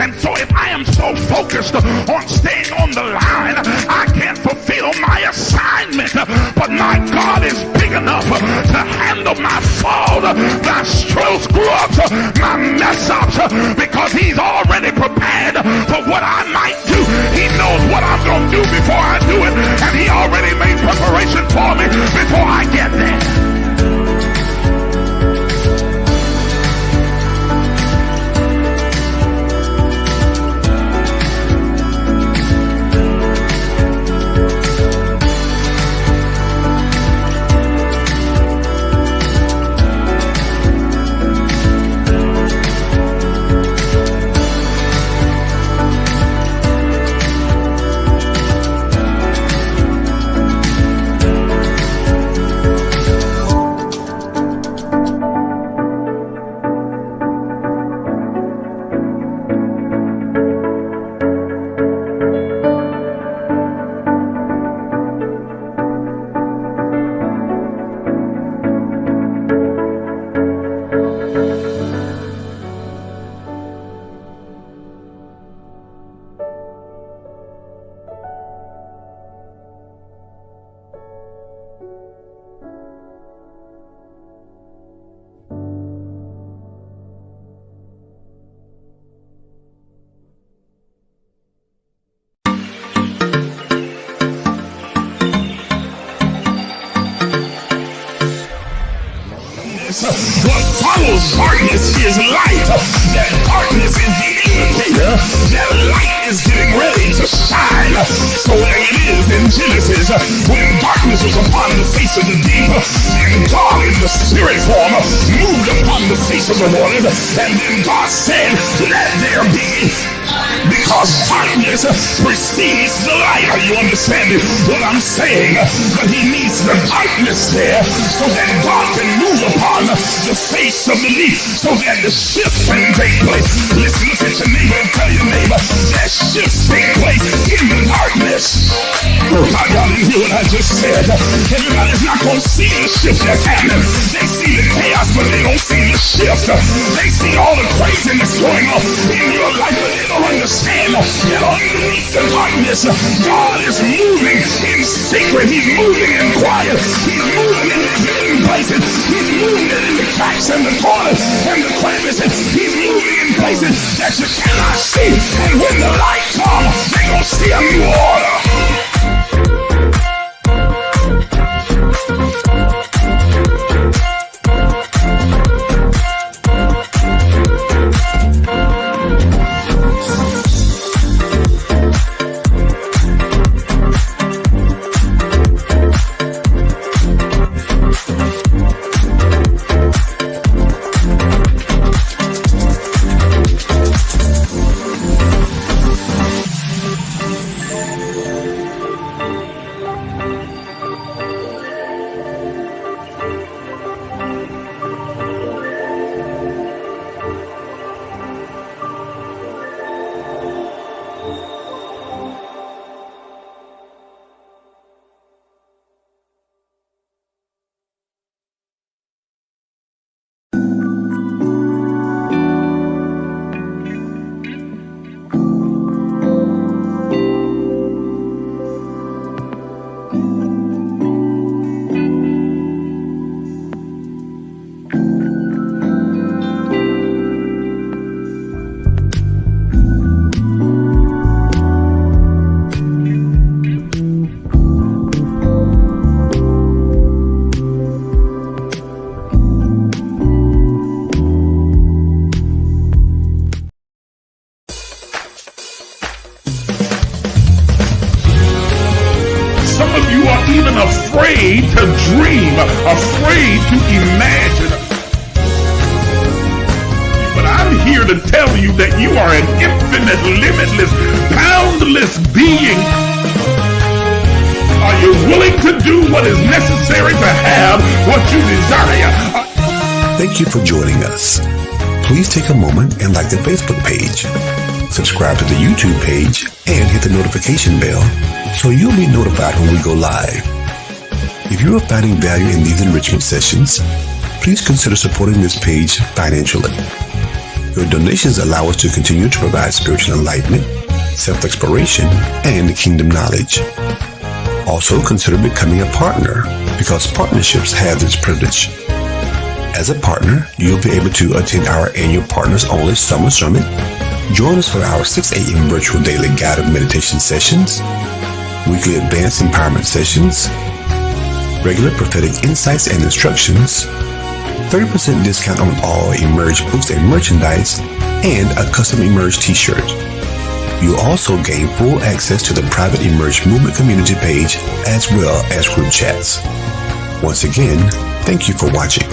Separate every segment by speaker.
Speaker 1: And so if I am so focused on staying on the line, I can't fulfill my assignment. But my God is big enough to handle my fault, my strokes, grubs, my mess ups, because he's already prepared for what I might do. He knows what I'm going to do before I do it, and he already made preparation for me before I get there. What follows darkness is light. That darkness is the indicator that light is getting ready to shine. So there it is in Genesis, when darkness was upon the face of the deep, and God in the spirit form moved upon the face of the waters, and then God said, let there be. Because darkness precedes the light. Are you understanding what I'm saying? But he needs the darkness there so that God can move upon the face of the deep, so that the shift can take place. Listen, look at your neighbor and tell your neighbor that shift take place in the darkness. Oh, y'all didn't hear what I just said. Everybody's not going to see the shift that's happening. They see the chaos, but they don't see the shift. They see all the craziness going on in your life, but they don't understand that underneath the darkness, God is moving in secret. He's moving in quiet. He's moving in the hidden places. He's moving in the cracks and the corners and the crevices. He's moving in places that you cannot see. And when the light comes, they're going to see a new order. Afraid to dream, afraid to imagine. But I'm here to tell you that you are an infinite, limitless, boundless being. Are you willing to do what is necessary to have what you desire?
Speaker 2: Thank you for joining us. Please take a moment and like the Facebook page. Subscribe to the YouTube page and hit the notification bell so you'll be notified when we go live. If you are finding value in these enrichment sessions, please consider supporting this page financially. Your donations allow us to continue to provide spiritual enlightenment, self-exploration, and kingdom knowledge. Also, consider becoming a partner because partnerships have this privilege. As a partner, you'll be able to attend our annual Partners Only Summer Summit, join us for our 6 a.m. virtual daily guided meditation sessions, weekly advanced empowerment sessions, regular prophetic insights and instructions, 30% discount on all Emerge books and merchandise, and a custom Emerge t-shirt. You'll also gain full access to the private Emerge Movement community page as well as group chats. Once again, thank you for watching.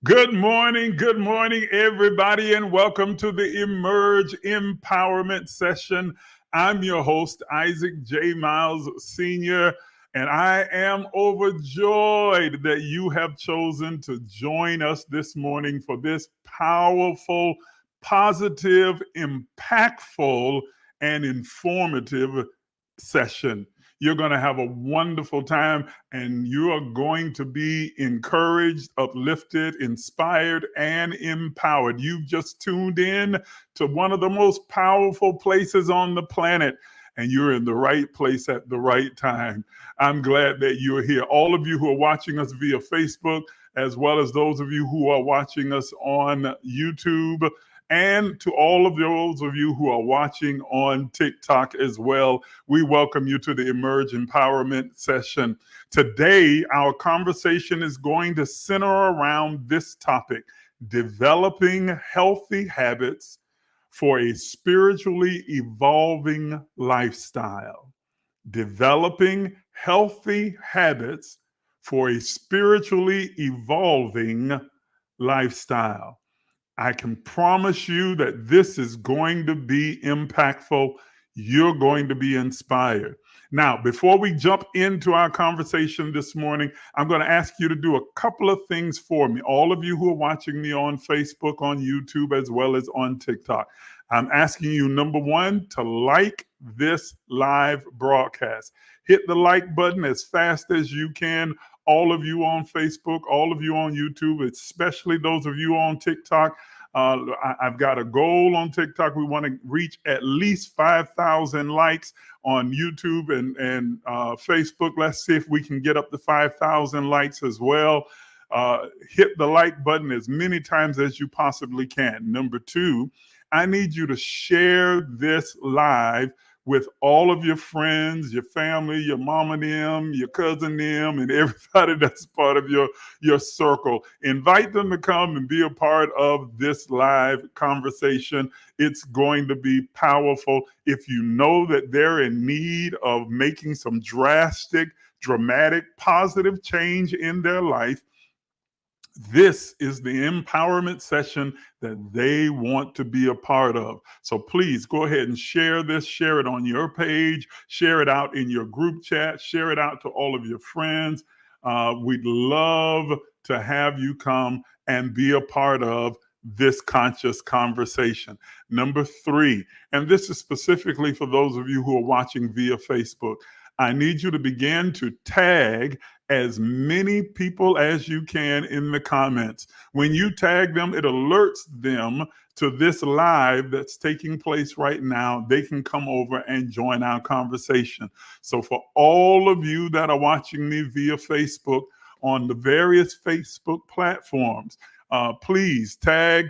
Speaker 3: Good morning, everybody, and welcome to the Emerge Empowerment Session. I'm your host, Isaac J. Miles Sr., and I am overjoyed that you have chosen to join us this morning for this powerful, positive, impactful, and informative session. You're going to have a wonderful time, and you are going to be encouraged, uplifted, inspired, and empowered. You've just tuned in to one of the most powerful places on the planet, and you're in the right place at the right time. I'm glad that you're here. All of you who are watching us via Facebook, as well as those of you who are watching us on YouTube, and to all of those of you who are watching on TikTok as well, we welcome you to the Emerge Empowerment Session. Today, our conversation is going to center around this topic: developing healthy habits for a spiritually evolving lifestyle. Developing healthy habits for a spiritually evolving lifestyle. I can promise you that this is going to be impactful. You're going to be inspired. Now, before we jump into our conversation this morning, I'm going to ask you to do a couple of things for me. All of you who are watching me on Facebook, on YouTube, as well as on TikTok, I'm asking you, number one, to like this live broadcast. Hit the like button as fast as you can. All of you on Facebook, all of you on YouTube, especially those of you on TikTok. I've got a goal on TikTok. We want to reach at least 5,000 likes on YouTube and Facebook. Let's see if we can get up to 5,000 likes as well. Hit the like button as many times as you possibly can. Number two, I need you to share this live with all of your friends, your family, your mom and them, your cousin them, and everybody that's part of your circle. Invite them to come and be a part of this live conversation. It's going to be powerful. If you know that they're in need of making some drastic, dramatic, positive change in their life, this is the empowerment session that they want to be a part of. So please go ahead and share this, share it on your page, share it out in your group chat, share it out to all of your friends. We'd love to have you come and be a part of this conscious conversation. Number three, and this is specifically for those of you who are watching via Facebook, I need you to begin to tag as many people as you can in the comments. When you tag them, it alerts them to this live that's taking place right now. They can come over and join our conversation. So for all of you that are watching me via Facebook on the various Facebook platforms, please tag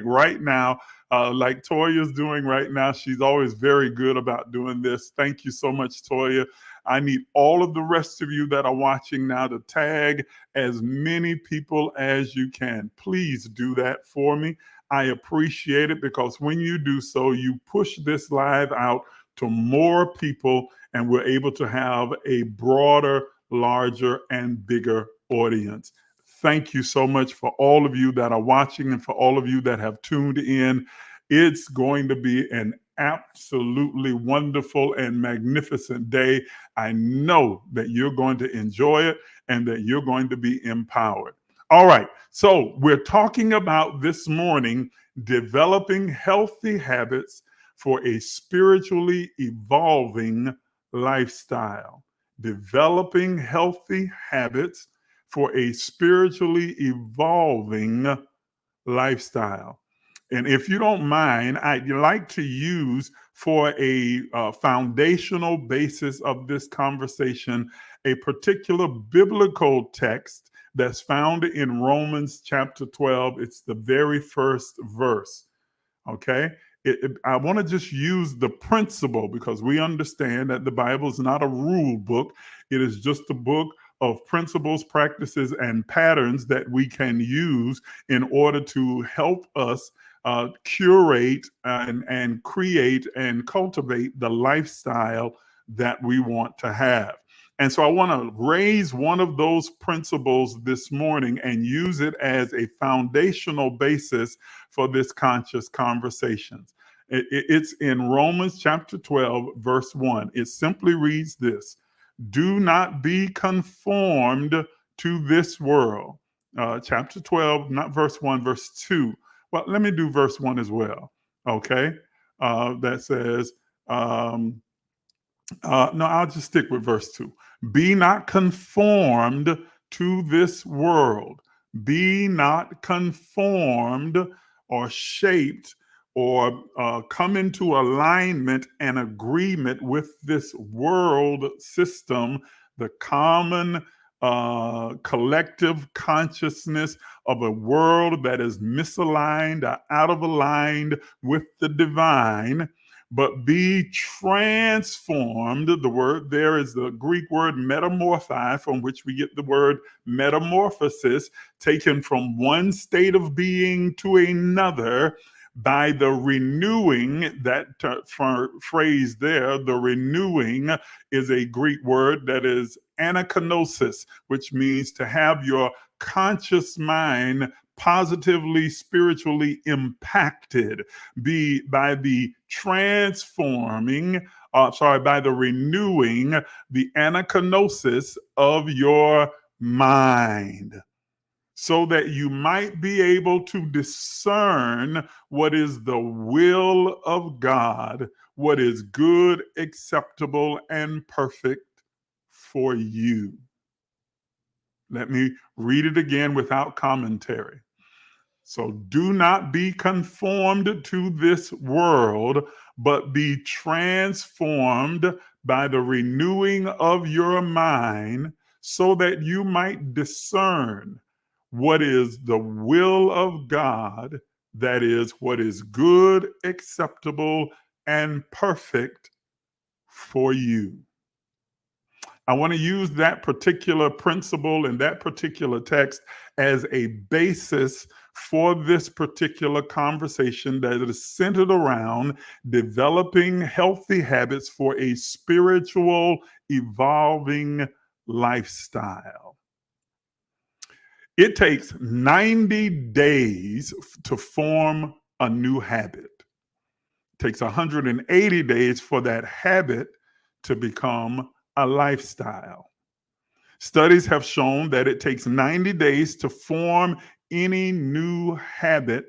Speaker 3: right now. Like Toya's doing right now. She's always very good about doing this. Thank you so much, Toya. I need all of the rest of you that are watching now to tag as many people as you can. Please do that for me. I appreciate it because when you do so, you push this live out to more people and we're able to have a broader, larger, and bigger audience. Thank you so much for all of you that are watching and for all of you that have tuned in. It's going to be an absolutely wonderful and magnificent day. I know that you're going to enjoy it and that you're going to be empowered. All right, so we're talking about this morning developing healthy habits for a spiritually evolving lifestyle. Developing healthy habits for a spiritually evolving lifestyle. And if you don't mind, I'd like to use for a foundational basis of this conversation a particular biblical text that's found in Romans chapter 12. It's the very first verse. Okay. I want to just use the principle because we understand that the Bible is not a rule book. It is just a book of principles, practices, and patterns that we can use in order to help us curate and create and cultivate the lifestyle that we want to have. And so I want to raise one of those principles this morning and use it as a foundational basis for this conscious conversation. It's in Romans chapter 12, verse 1. It simply reads this: do not be conformed to this world. Chapter 12, not verse 1, verse 2. Well, let me do verse 1 as well. Okay. That says, no, I'll just stick with verse 2. Be not conformed to this world. Be not conformed or shaped or come into alignment and agreement with this world system, the common collective consciousness of a world that is misaligned or out of aligned with the divine, but be transformed. The word there is the Greek word metamorphi, from which we get the word metamorphosis, taken from one state of being to another by the renewing. That phrase there, the renewing, is a Greek word that is anakinosis, which means to have your conscious mind positively, spiritually impacted by the transforming, by the renewing, the anakinosis of your mind, so that you might be able to discern what is the will of God, what is good, acceptable, and perfect for you. Let me read it again without commentary. So do not be conformed to this world, but be transformed by the renewing of your mind, so that you might discern what is the will of God, that is, what is good, acceptable, and perfect for you. I want to use that particular principle and that particular text as a basis for this particular conversation that is centered around developing healthy habits for a spiritual, evolving lifestyle. It takes 90 days to form a new habit. It takes 180 days for that habit to become a lifestyle. Studies have shown that it takes 90 days to form any new habit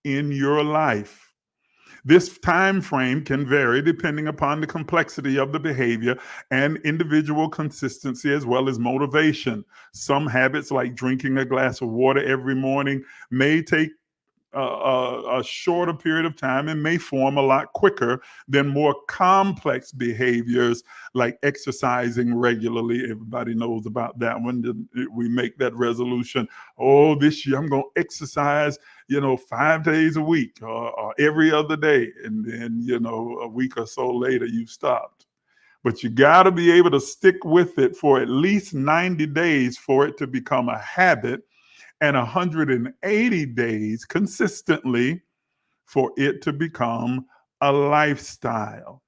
Speaker 3: in your life. This time frame can vary depending upon the complexity of the behavior and individual consistency, as well as motivation. Some habits, like drinking a glass of water every morning, may take a shorter period of time and may form a lot quicker than more complex behaviors like exercising regularly. Everybody knows about that one. We make that resolution. Oh, this year I'm going to exercise, 5 days a week or every other day. And then, a week or so later, you stopped. But you got to be able to stick with it for at least 90 days for it to become a habit, and 180 days consistently for it to become a lifestyle.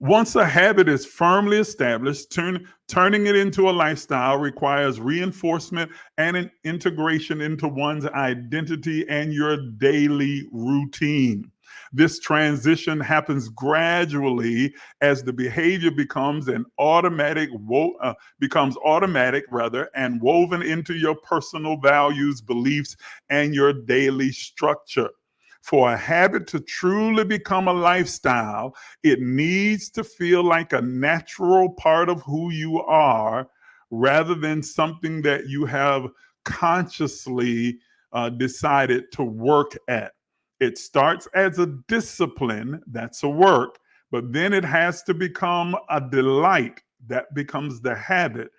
Speaker 3: Once a habit is firmly established, turning it into a lifestyle requires reinforcement and an integration into one's identity and your daily routine. This transition happens gradually as the behavior becomes automatic and woven into your personal values, beliefs, and your daily structure. For a habit to truly become a lifestyle, it needs to feel like a natural part of who you are, rather than something that you have consciously decided to work at. It starts as a discipline, that's a work, but then it has to become a delight that becomes the habit.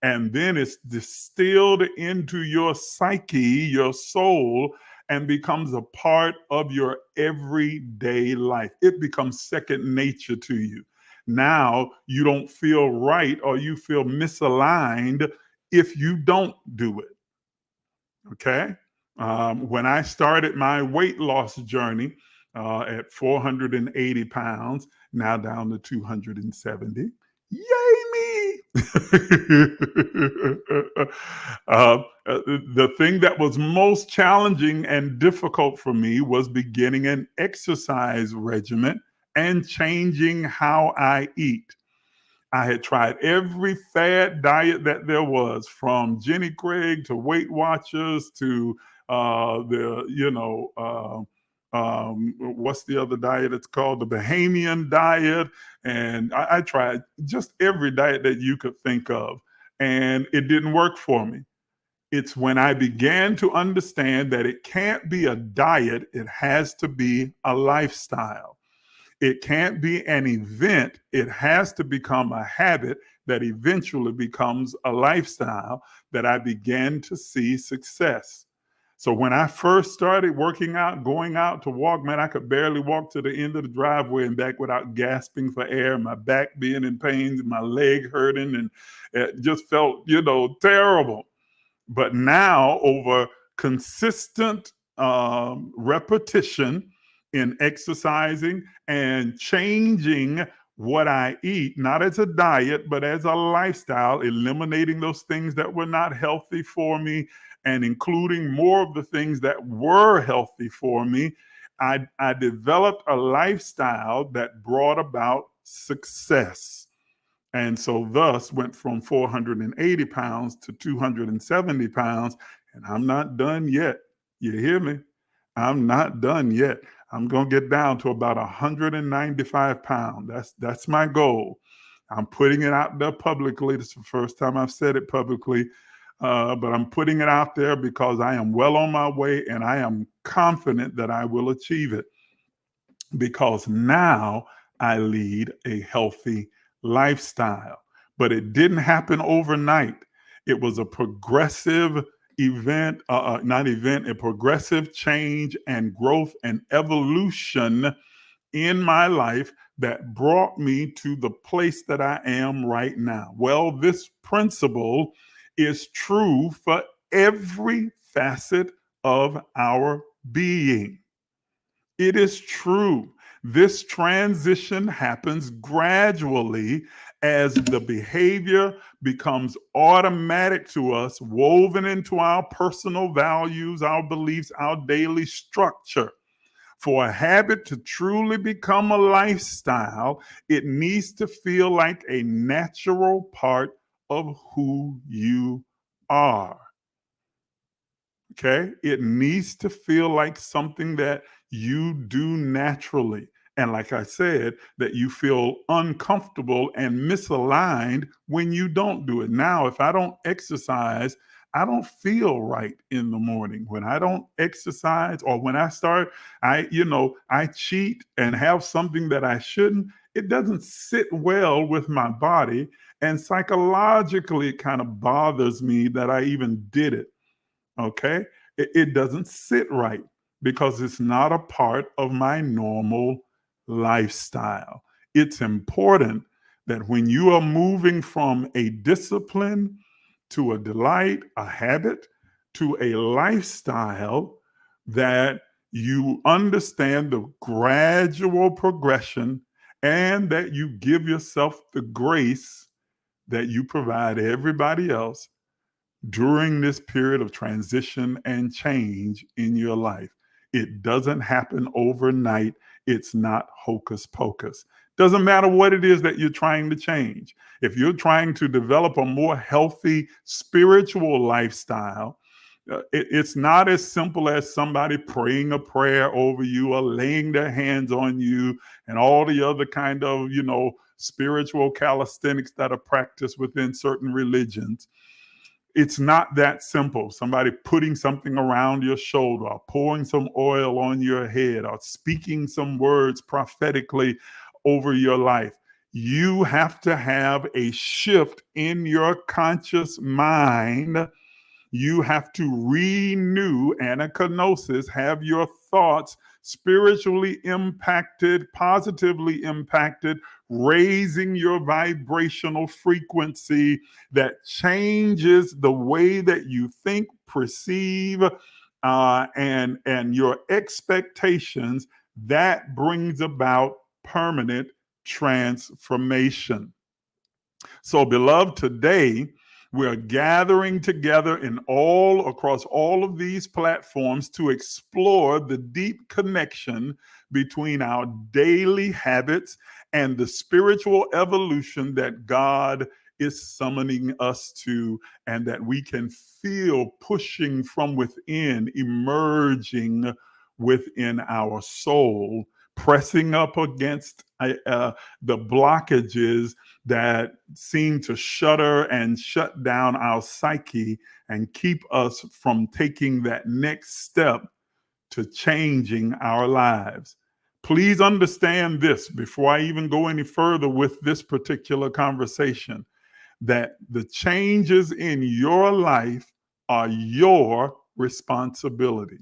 Speaker 3: And then it's distilled into your psyche, your soul, and becomes a part of your everyday life. It becomes second nature to you. Now you don't feel right or you feel misaligned if you don't do it. Okay. When I started my weight loss journey at 480 pounds, now down to 270. Yay me! The thing that was most challenging and difficult for me was beginning an exercise regimen and changing how I eat. I had tried every fad diet that there was, from Jenny Craig to Weight Watchers to what's the other diet? It's called the Bahamian diet. And I tried just every diet that you could think of, and it didn't work for me. It's when I began to understand that it can't be a diet, it has to be a lifestyle. It can't be an event. It has to become a habit that eventually becomes a lifestyle, that I began to see success. So when I first started working out, going out to walk, man, I could barely walk to the end of the driveway and back without gasping for air, my back being in pain, my leg hurting, and it just felt, terrible. But now, over consistent repetition in exercising and changing what I eat, not as a diet, but as a lifestyle, eliminating those things that were not healthy for me and including more of the things that were healthy for me, I developed a lifestyle that brought about success. And so thus went from 480 pounds to 270 pounds. And I'm not done yet. You hear me? I'm not done yet. I'm going to get down to about 195 pounds. That's my goal. I'm putting it out there publicly. This is the first time I've said it publicly, but I'm putting it out there because I am well on my way and I am confident that I will achieve it, because now I lead a healthy lifestyle. But it didn't happen overnight. It was a progressive a progressive change and growth and evolution in my life that brought me to the place that I am right now. Well, this principle is true for every facet of our being. It is true. This transition happens gradually as the behavior becomes automatic to us, woven into our personal values, our beliefs, our daily structure. For a habit to truly become a lifestyle, it needs to feel like a natural part of who you are. Okay? It needs to feel like something that you do naturally. And like I said, that you feel uncomfortable and misaligned when you don't do it. Now, if I don't exercise, I don't feel right in the morning. When I don't exercise, or when I start, I cheat and have something that I shouldn't, it doesn't sit well with my body. And psychologically, it kind of bothers me that I even did it. Okay? It doesn't sit right because it's not a part of my normal lifestyle. It's important that when you are moving from a discipline to a delight, a habit, to a lifestyle, that you understand the gradual progression and that you give yourself the grace that you provide everybody else during this period of transition and change in your life. It doesn't happen overnight. It's not hocus pocus. Doesn't matter what it is that you're trying to change. If you're trying to develop a more healthy spiritual lifestyle, it's not as simple as somebody praying a prayer over you or laying their hands on you and all the other kind of, spiritual calisthenics that are practiced within certain religions. It's not that simple. Somebody putting something around your shoulder, or pouring some oil on your head, or speaking some words prophetically over your life. You have to have a shift in your conscious mind. You have to renew anakenosis, have your thoughts spiritually impacted, positively impacted, raising your vibrational frequency that changes the way that you think, perceive, and your expectations. That brings about permanent transformation. So, beloved, today we are gathering together across all of these platforms to explore the deep connection between our daily habits and the spiritual evolution that God is summoning us to, and that we can feel pushing from within, emerging within our soul, pressing up against the blockages that seem to shudder and shut down our psyche and keep us from taking that next step to changing our lives. Please understand this before I even go any further with this particular conversation, that the changes in your life are your responsibility.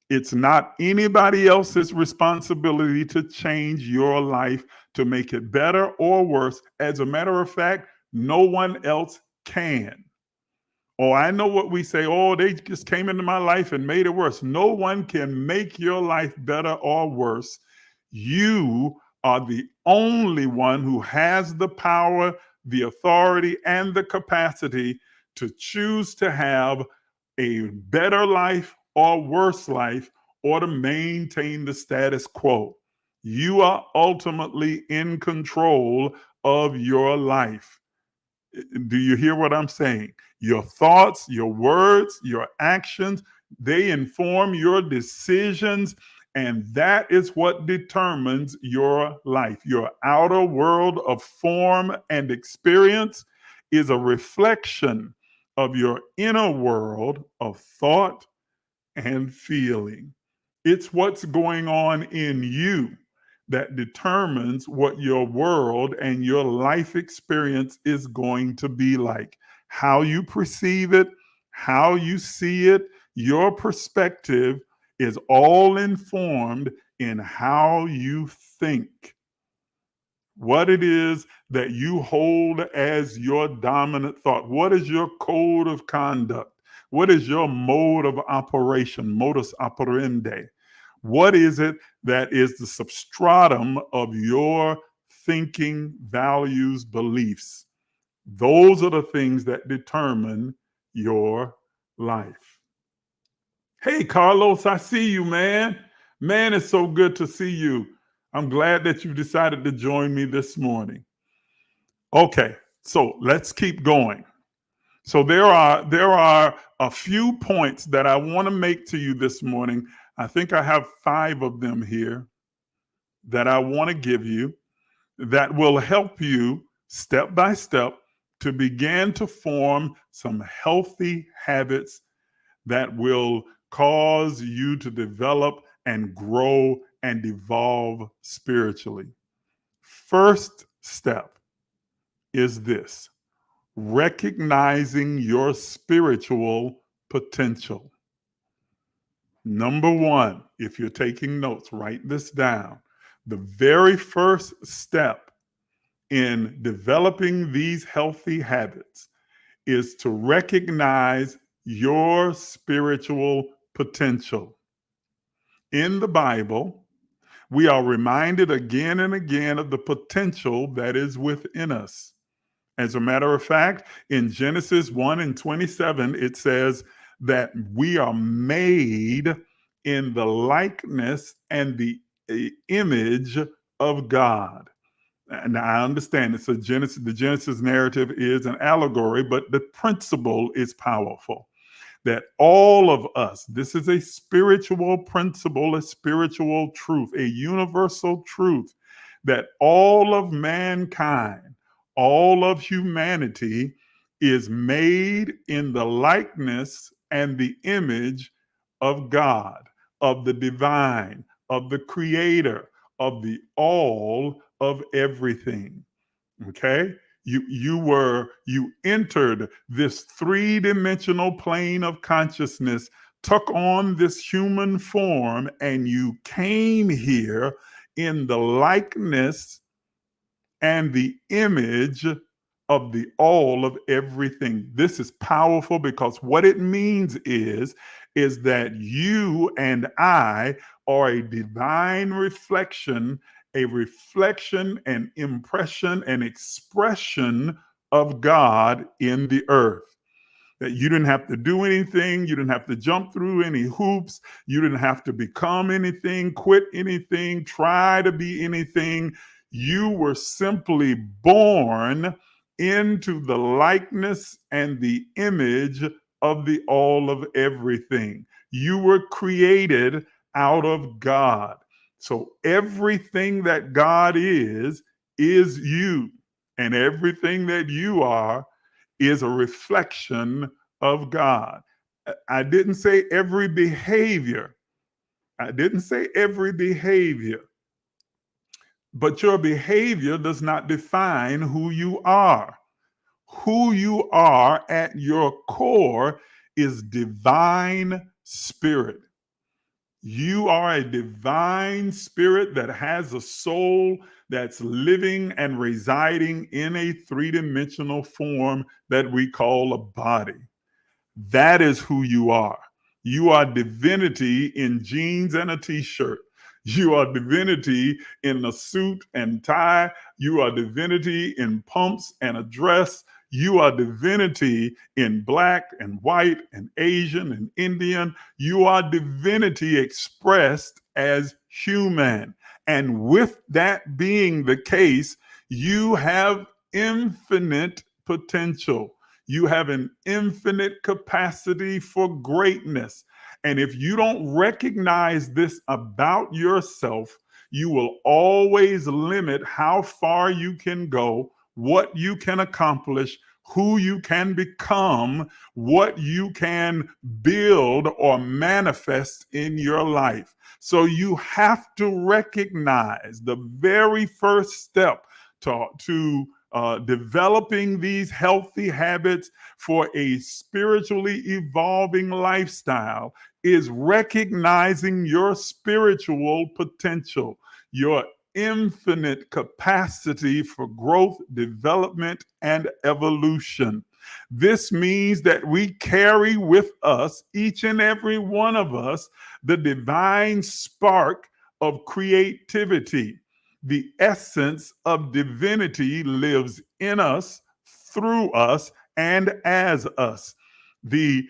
Speaker 3: It's not anybody else's responsibility to change your life to make it better or worse. As a matter of fact, no one else can. Oh, I know what we say. Oh, they just came into my life and made it worse. No one can make your life better or worse. You are the only one who has the power, the authority, and the capacity to choose to have a better life or worse life, or to maintain the status quo. You are ultimately in control of your life. Do you hear what I'm saying? Your thoughts, your words, your actions, they inform your decisions, and that is what determines your life. Your outer world of form and experience is a reflection of your inner world of thought and feeling. It's what's going on in you that determines what your world and your life experience is going to be like. How you perceive it, how you see it, your perspective is all informed in how you think. What it is that you hold as your dominant thought. What is your code of conduct? What is your mode of operation, modus operandi? What is it that is the substratum of your thinking, values, beliefs? Those are the things that determine your life. Hey, Carlos, I see you, man. Man, it's so good to see you. I'm glad that you decided to join me this morning. Okay, so let's keep going. So there are a few points that I want to make to you this morning. I think I have 5 of them here that I want to give you that will help you step by step to begin to form some healthy habits that will cause you to develop and grow and evolve spiritually. First step is this: recognizing your spiritual potential. Number 1, if you're taking notes, write this down. The very first step in developing these healthy habits is to recognize your spiritual potential. In the Bible, we are reminded again and again of the potential that is within us. As a matter of fact, in Genesis 1:27, it says that we are made in the likeness and the image of God. And I understand it's the Genesis narrative is an allegory, but the principle is powerful. That all of us, this is a spiritual principle, a spiritual truth, a universal truth, that all of mankind, all of humanity is made in the likeness and the image of God, of the divine, of the creator, of the all of everything. Okay? You entered this three-dimensional plane of consciousness, took on this human form, and you came here in the likeness and the image of the all of everything. This is powerful because what it means is that you and I are a divine reflection, and impression and expression of God in the earth. That you didn't have to do anything, you didn't have to jump through any hoops, you didn't have to become anything, quit anything, try to be anything. You were simply born into the likeness and the image of the all of everything. You were created out of God. So everything that God is you. And everything that you are is a reflection of God. I didn't say every behavior. I didn't say every behavior. But your behavior does not define who you are. Who you are at your core is divine spirit. You are a divine spirit that has a soul that's living and residing in a three-dimensional form that we call a body. That is who you are. You are divinity in jeans and a t-shirt. You are divinity in a suit and tie. You are divinity in pumps and a dress. You are divinity in black and white and Asian and Indian. You are divinity expressed as human. And with that being the case, you have infinite potential. You have an infinite capacity for greatness. And if you don't recognize this about yourself, you will always limit how far you can go, what you can accomplish, who you can become, what you can build or manifest in your life. So you have to recognize the very first step to developing these healthy habits for a spiritually evolving lifestyle is recognizing your spiritual potential, your infinite capacity for growth, development, and evolution. This means that we carry with us, each and every one of us, the divine spark of creativity. The essence of divinity lives in us, through us, and as us. The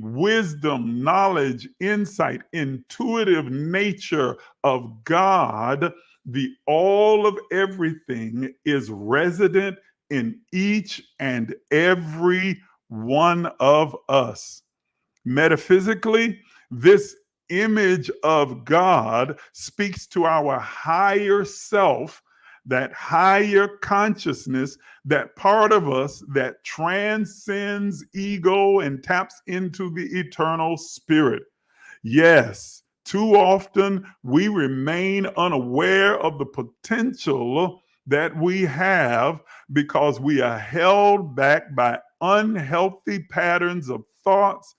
Speaker 3: wisdom, knowledge, insight, intuitive nature of God, the all of everything, is resident in each and every one of us. Metaphysically, this image of God speaks to our higher self, that higher consciousness, that part of us that transcends ego and taps into the eternal spirit. Yes, too often we remain unaware of the potential that we have because we are held back by unhealthy patterns of thoughts,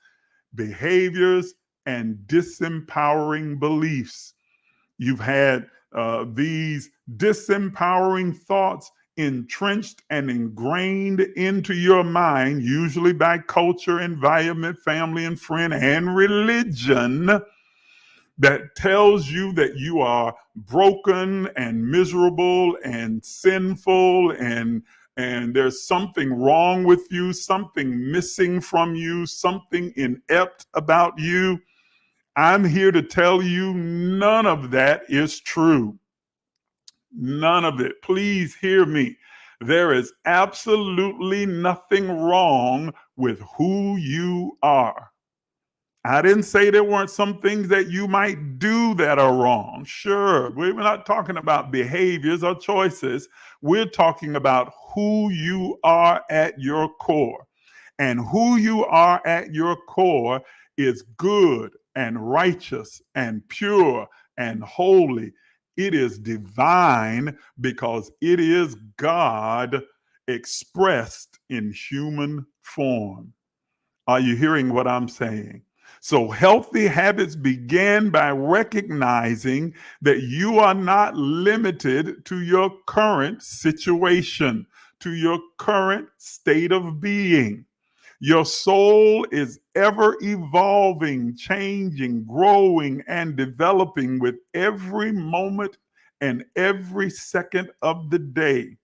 Speaker 3: behaviors, and disempowering beliefs. You've had these disempowering thoughts entrenched and ingrained into your mind, usually by culture, environment, family and friend, and religion, that tells you that you are broken and miserable and sinful, and there's something wrong with you, something missing from you, something inept about you. I'm here to tell you none of that is true. None of it. Please hear me. There is absolutely nothing wrong with who you are. I didn't say there weren't some things that you might do that are wrong. Sure, we're not talking about behaviors or choices. We're talking about who you are at your core. And who you are at your core is good and righteous and pure and holy. It is divine because it is God expressed in human form. Are you hearing what I'm saying? So, healthy habits begin by recognizing that you are not limited to your current situation, to your current state of being. Your soul is ever evolving, changing, growing, and developing with every moment and every second of the day.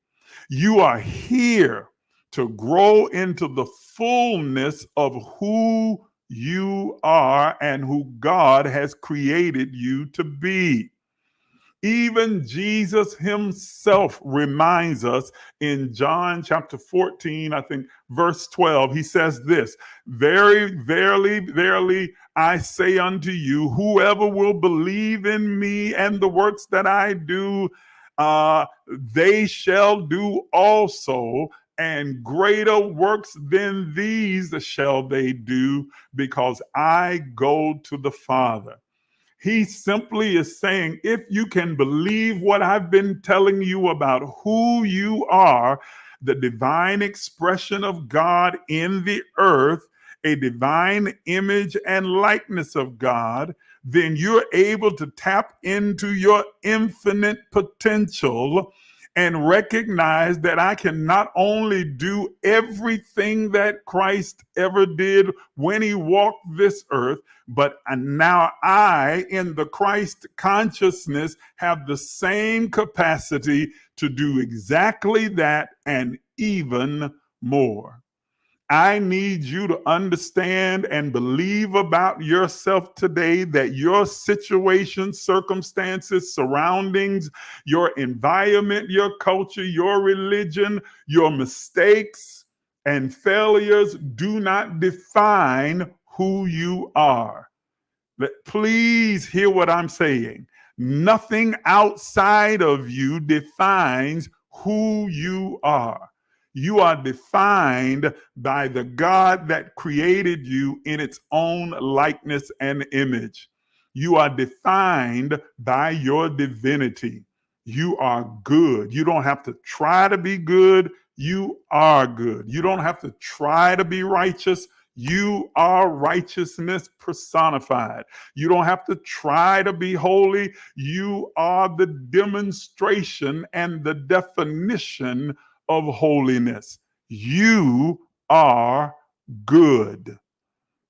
Speaker 3: You are here to grow into the fullness of who you are and who God has created you to be. Even Jesus himself reminds us in John chapter 14, I think, verse 12, he says this, very, verily, verily, I say unto you, whoever will believe in me and the works that I do, they shall do also, and greater works than these shall they do, because I go to the Father. He simply is saying, if you can believe what I've been telling you about who you are, the divine expression of God in the earth, a divine image and likeness of God, then you're able to tap into your infinite potential and recognize that I can not only do everything that Christ ever did when he walked this earth, but now I, in the Christ consciousness, have the same capacity to do exactly that and even more. I need you to understand and believe about yourself today that your situation, circumstances, surroundings, your environment, your culture, your religion, your mistakes and failures do not define who you are. Please hear what I'm saying. Nothing outside of you defines who you are. You are defined by the God that created you in its own likeness and image. You are defined by your divinity. You are good. You don't have to try to be good. You are good. You don't have to try to be righteous. You are righteousness personified. You don't have to try to be holy. You are the demonstration and the definition of holiness. You are good.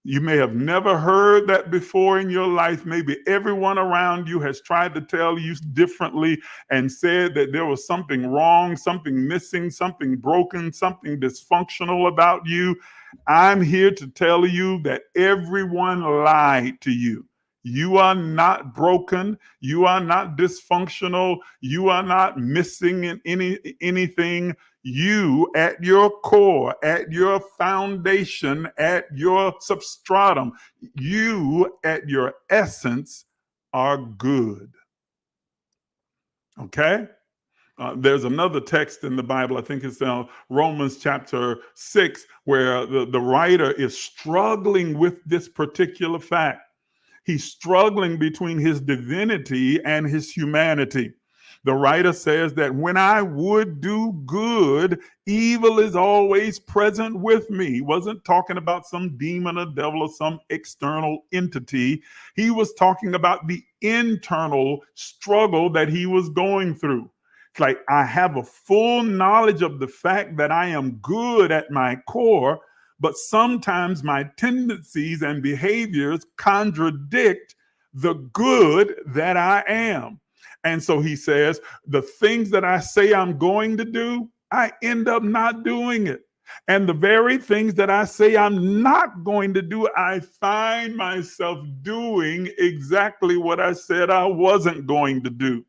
Speaker 3: You may have never heard that before in your life. Maybe everyone around you has tried to tell you differently and said that there was something wrong, something missing, something broken, something dysfunctional about you. I'm here to tell you that everyone lied to you. You are not broken. You are not dysfunctional. You are not missing in anything. You at your core, at your foundation, at your substratum, you at your essence are good. Okay? There's another text in the Bible, I think it's Romans chapter 6, where the writer is struggling with this particular fact. He's struggling between his divinity and his humanity. The writer says that when I would do good, evil is always present with me. He wasn't talking about some demon or devil or some external entity. He was talking about the internal struggle that he was going through. It's like I have a full knowledge of the fact that I am good at my core, but sometimes my tendencies and behaviors contradict the good that I am. And so he says, the things that I say I'm going to do, I end up not doing it. And the very things that I say I'm not going to do, I find myself doing exactly what I said I wasn't going to do.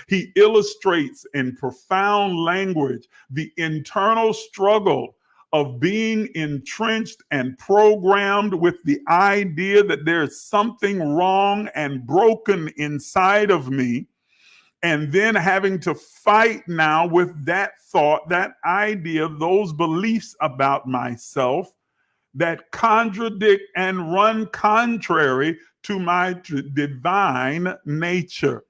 Speaker 3: He illustrates in profound language the internal struggle of being entrenched and programmed with the idea that there's something wrong and broken inside of me, and then having to fight now with that thought, that idea, those beliefs about myself that contradict and run contrary to my divine nature.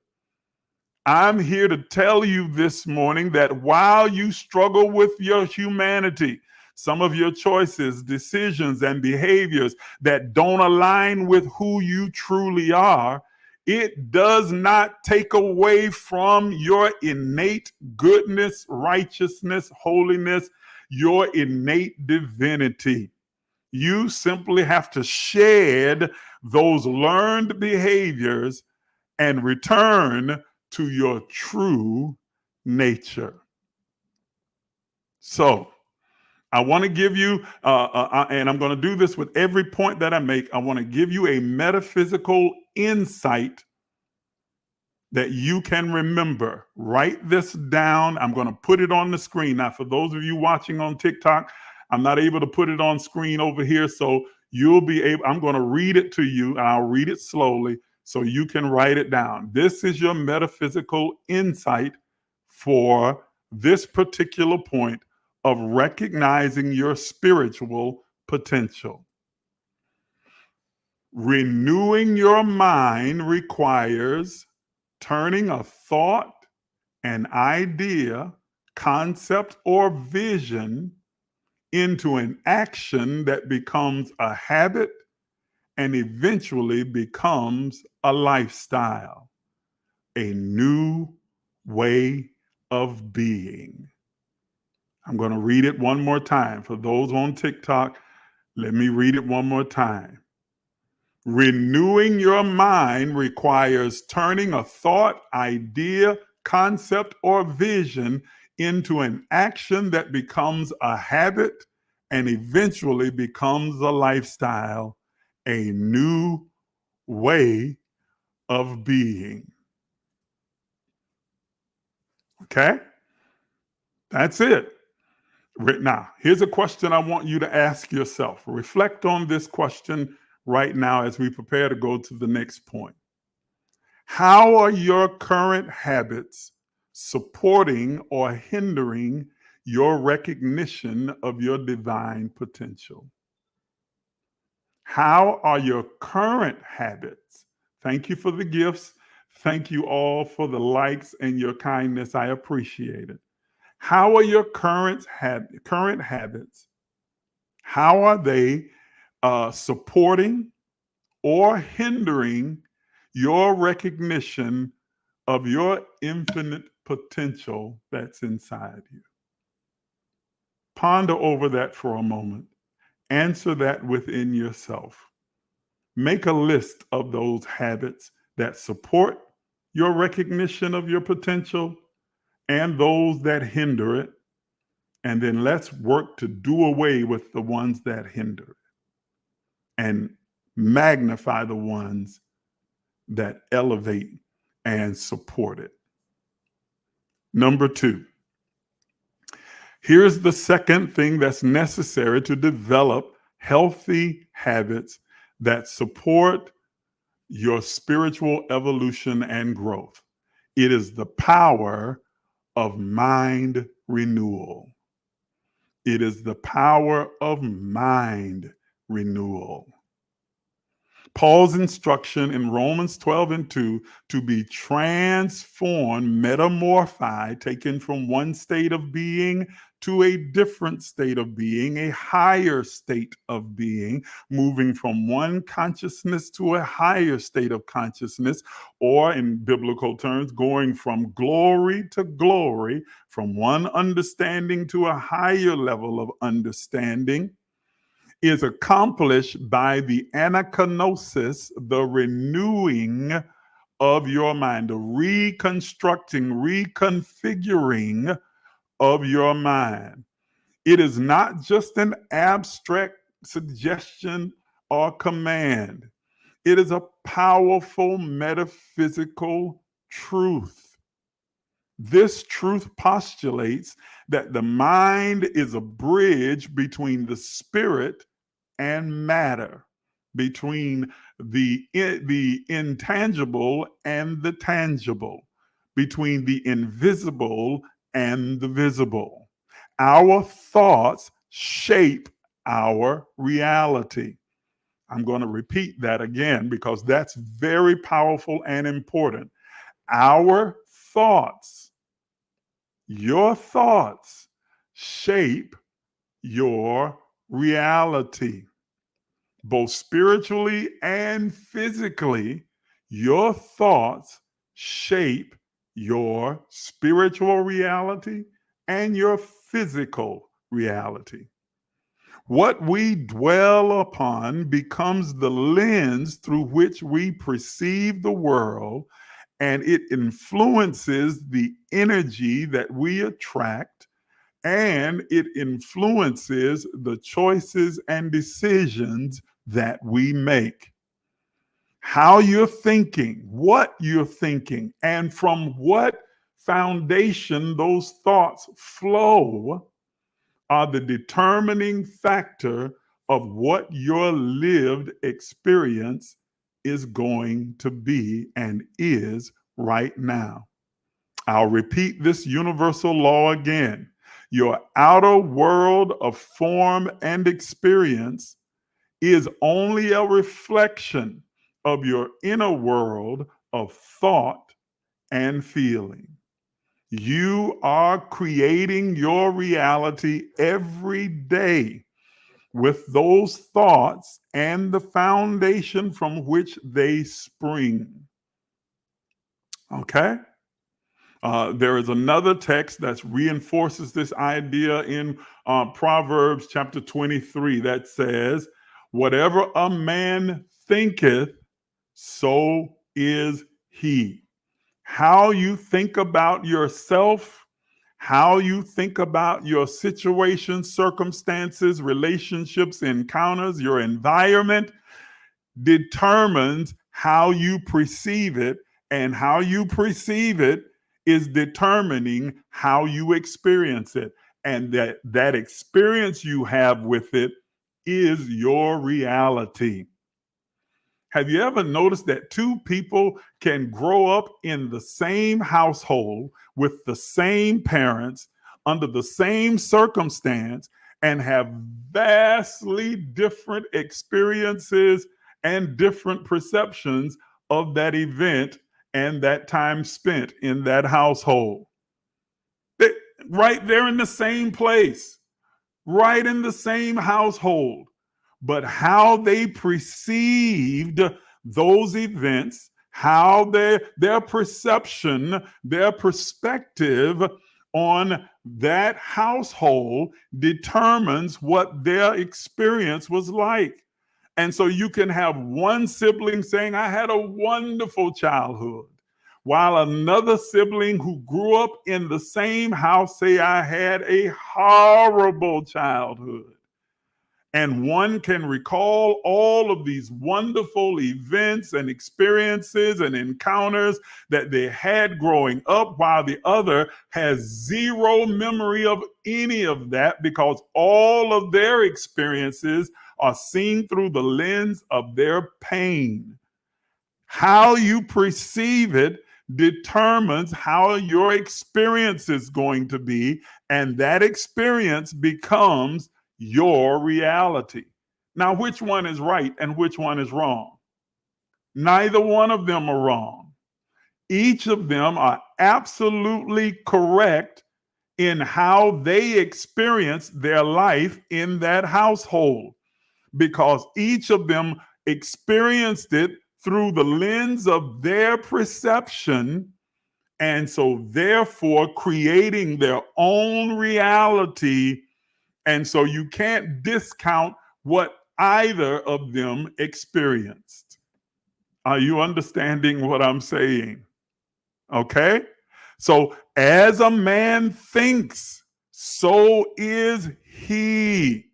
Speaker 3: I'm here to tell you this morning that while you struggle with your humanity, some of your choices, decisions, and behaviors that don't align with who you truly are, it does not take away from your innate goodness, righteousness, holiness, your innate divinity. You simply have to shed those learned behaviors and return to your true nature. So, I want to give you, and I'm going to do this with every point that I make. I want to give you a metaphysical insight that you can remember. Write this down. I'm going to put it on the screen. Now, for those of you watching on TikTok, I'm not able to put it on screen over here. So you'll be able, I'm going to read it to you, and I'll read it slowly so you can write it down. This is your metaphysical insight for this particular point of recognizing your spiritual potential. Renewing your mind requires turning a thought, an idea, concept, or vision into an action that becomes a habit and eventually becomes a lifestyle, a new way of being. I'm going to read it one more time. For those on TikTok, let me read it one more time. Renewing your mind requires turning a thought, idea, concept, or vision into an action that becomes a habit and eventually becomes a lifestyle, a new way of being. Okay? That's it. Now, here's a question I want you to ask yourself. Reflect on this question right now as we prepare to go to the next point. How are your current habits supporting or hindering your recognition of your divine potential? How are your current habits? Thank you for the gifts. Thank you all for the likes and your kindness. I appreciate it. How are your current habits? How are they supporting or hindering your recognition of your infinite potential that's inside you? Ponder over that for a moment. Answer that within yourself. Make a list of those habits that support your recognition of your potential and those that hinder it. And then let's work to do away with the ones that hinder it and magnify the ones that elevate and support it. Number 2, here's the second thing that's necessary to develop healthy habits that support your spiritual evolution and growth. It is the power of mind renewal. It is the power of mind renewal. Paul's instruction in Romans 12:2 to be transformed, metamorphized, taken from one state of being to a different state of being, a higher state of being, moving from one consciousness to a higher state of consciousness, or in biblical terms, going from glory to glory, from one understanding to a higher level of understanding, is accomplished by the anakinosis, the renewing of your mind, the reconstructing, reconfiguring of your mind. It is not just an abstract suggestion or command. It is a powerful metaphysical truth This truth postulates that the mind is a bridge between the spirit and matter, between the intangible and the tangible, between the invisible and the visible. Our thoughts shape our reality. I'm going to repeat that again because that's very powerful and important. Our thoughts, your thoughts, shape your reality. Both spiritually and physically, your thoughts shape your spiritual reality and your physical reality. What we dwell upon becomes the lens through which we perceive the world, and it influences the energy that we attract, and it influences the choices and decisions that we make. How you're thinking, what you're thinking, and from what foundation those thoughts flow are the determining factor of what your lived experience is going to be and is right now. I'll repeat this universal law again. Your outer world of form and experience is only a reflection of your inner world of thought and feeling. You are creating your reality every day with those thoughts and the foundation from which they spring. Okay? There is another text that reinforces this idea in Proverbs chapter 23 that says, whatever a man thinketh, so is he. How you think about yourself, how you think about your situations, circumstances, relationships, encounters, your environment determines how you perceive it, and how you perceive it is determining how you experience it. And that experience you have with it is your reality. Have you ever noticed that two people can grow up in the same household with the same parents under the same circumstance and have vastly different experiences and different perceptions of that event and that time spent in that household? Right there in the same place, right in the same household. But how they perceived those events, how their perception, their perspective on that household determines what their experience was like. And so you can have one sibling saying, I had a wonderful childhood, while another sibling who grew up in the same house say, I had a horrible childhood. And one can recall all of these wonderful events and experiences and encounters that they had growing up, while the other has zero memory of any of that, because all of their experiences are seen through the lens of their pain. How you perceive it determines how your experience is going to be, and that experience becomes your reality. Now, which one is right and which one is wrong? Neither one of them are wrong. Each of them are absolutely correct in how they experience their life in that household, because each of them experienced it through the lens of their perception, and so therefore creating their own reality. And so you can't discount what either of them experienced. Are you understanding what I'm saying? Okay? So as a man thinks, so is he.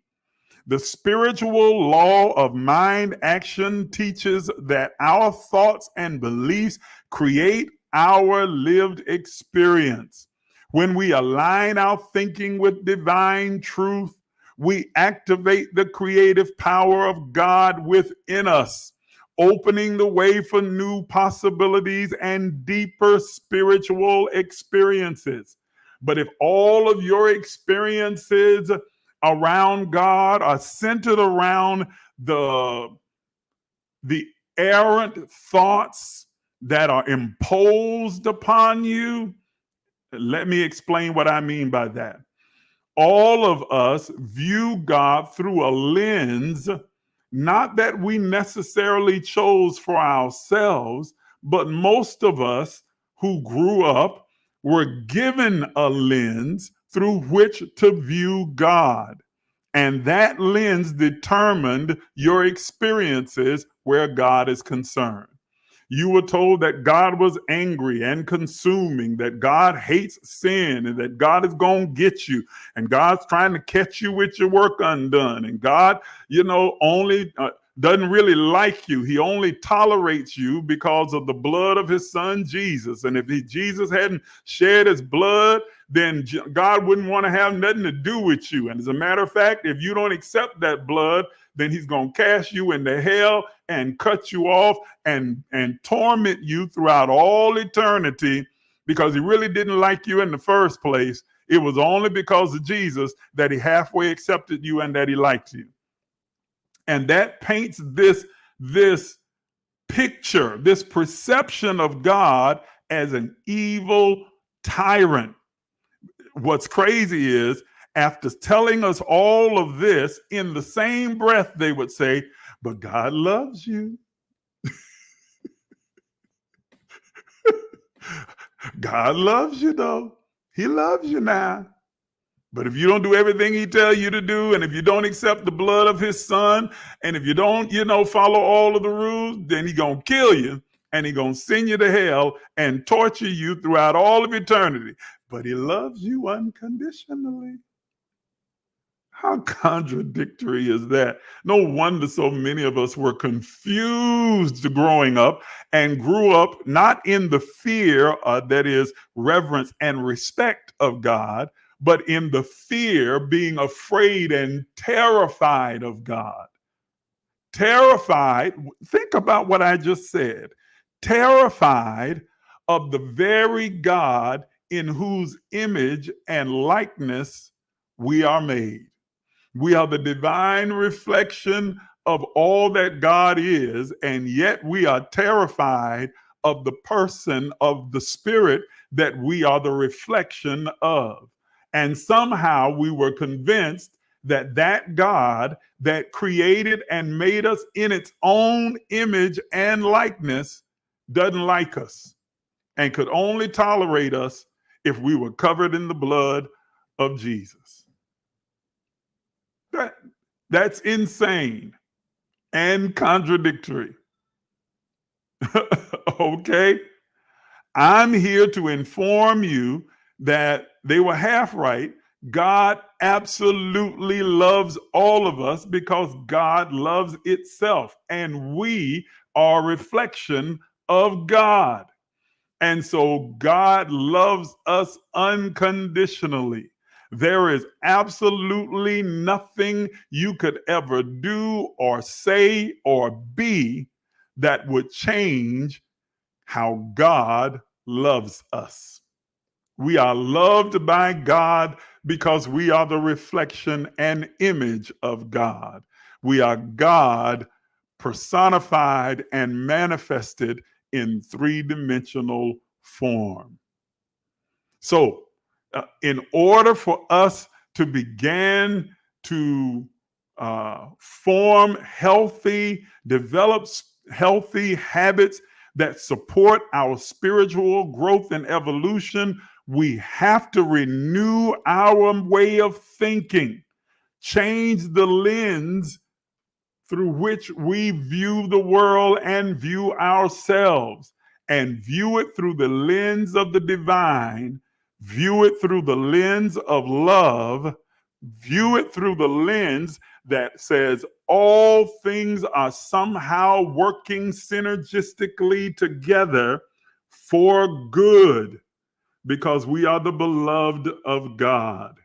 Speaker 3: The spiritual law of mind action teaches that our thoughts and beliefs create our lived experience. When we align our thinking with divine truth, we activate the creative power of God within us, opening the way for new possibilities and deeper spiritual experiences. But if all of your experiences around God are centered around the errant thoughts that are imposed upon you, let me explain what I mean by that. All of us view God through a lens, not that we necessarily chose for ourselves, but most of us who grew up were given a lens through which to view God. And that lens determined your experiences where God is concerned. You were told that God was angry and consuming, that God hates sin, and that God is going to get you, and God's trying to catch you with your work undone, and God, only doesn't really like you. He only tolerates you because of the blood of his son, Jesus. And if Jesus hadn't shed his blood, then God wouldn't want to have nothing to do with you. And as a matter of fact, if you don't accept that blood, then he's going to cast you into hell and cut you off and torment you throughout all eternity, because he really didn't like you in the first place. It was only because of Jesus that he halfway accepted you and that he liked you. And that paints this picture, this perception of God as an evil tyrant. What's crazy is, after telling us all of this, in the same breath, they would say, but God loves you. God loves you, though. He loves you now. But if you don't do everything he tells you to do, and if you don't accept the blood of his son, and if you don't, follow all of the rules, then he's going to kill you, and he's going to send you to hell and torture you throughout all of eternity. But he loves you unconditionally. How contradictory is that? No wonder so many of us were confused growing up and grew up not in the fear that is reverence and respect of God, but in the fear, being afraid and terrified of God. Terrified, think about what I just said. Terrified of the very God in whose image and likeness we are made. We are the divine reflection of all that God is, and yet we are terrified of the person of the Spirit that we are the reflection of. And somehow we were convinced that God that created and made us in its own image and likeness doesn't like us and could only tolerate us if we were covered in the blood of Jesus. That's insane and contradictory. Okay? I'm here to inform you that they were half right. God absolutely loves all of us because God loves itself, and we are a reflection of God. And so God loves us unconditionally. There is absolutely nothing you could ever do or say or be that would change how God loves us. We are loved by God because we are the reflection and image of God. We are God personified and manifested in three-dimensional form. So, in order for us to begin to develop healthy habits that support our spiritual growth and evolution, we have to renew our way of thinking, change the lens through which we view the world and view ourselves, and view it through the lens of the divine, view it through the lens of love, view it through the lens that says all things are somehow working synergistically together for good, because we are the beloved of God,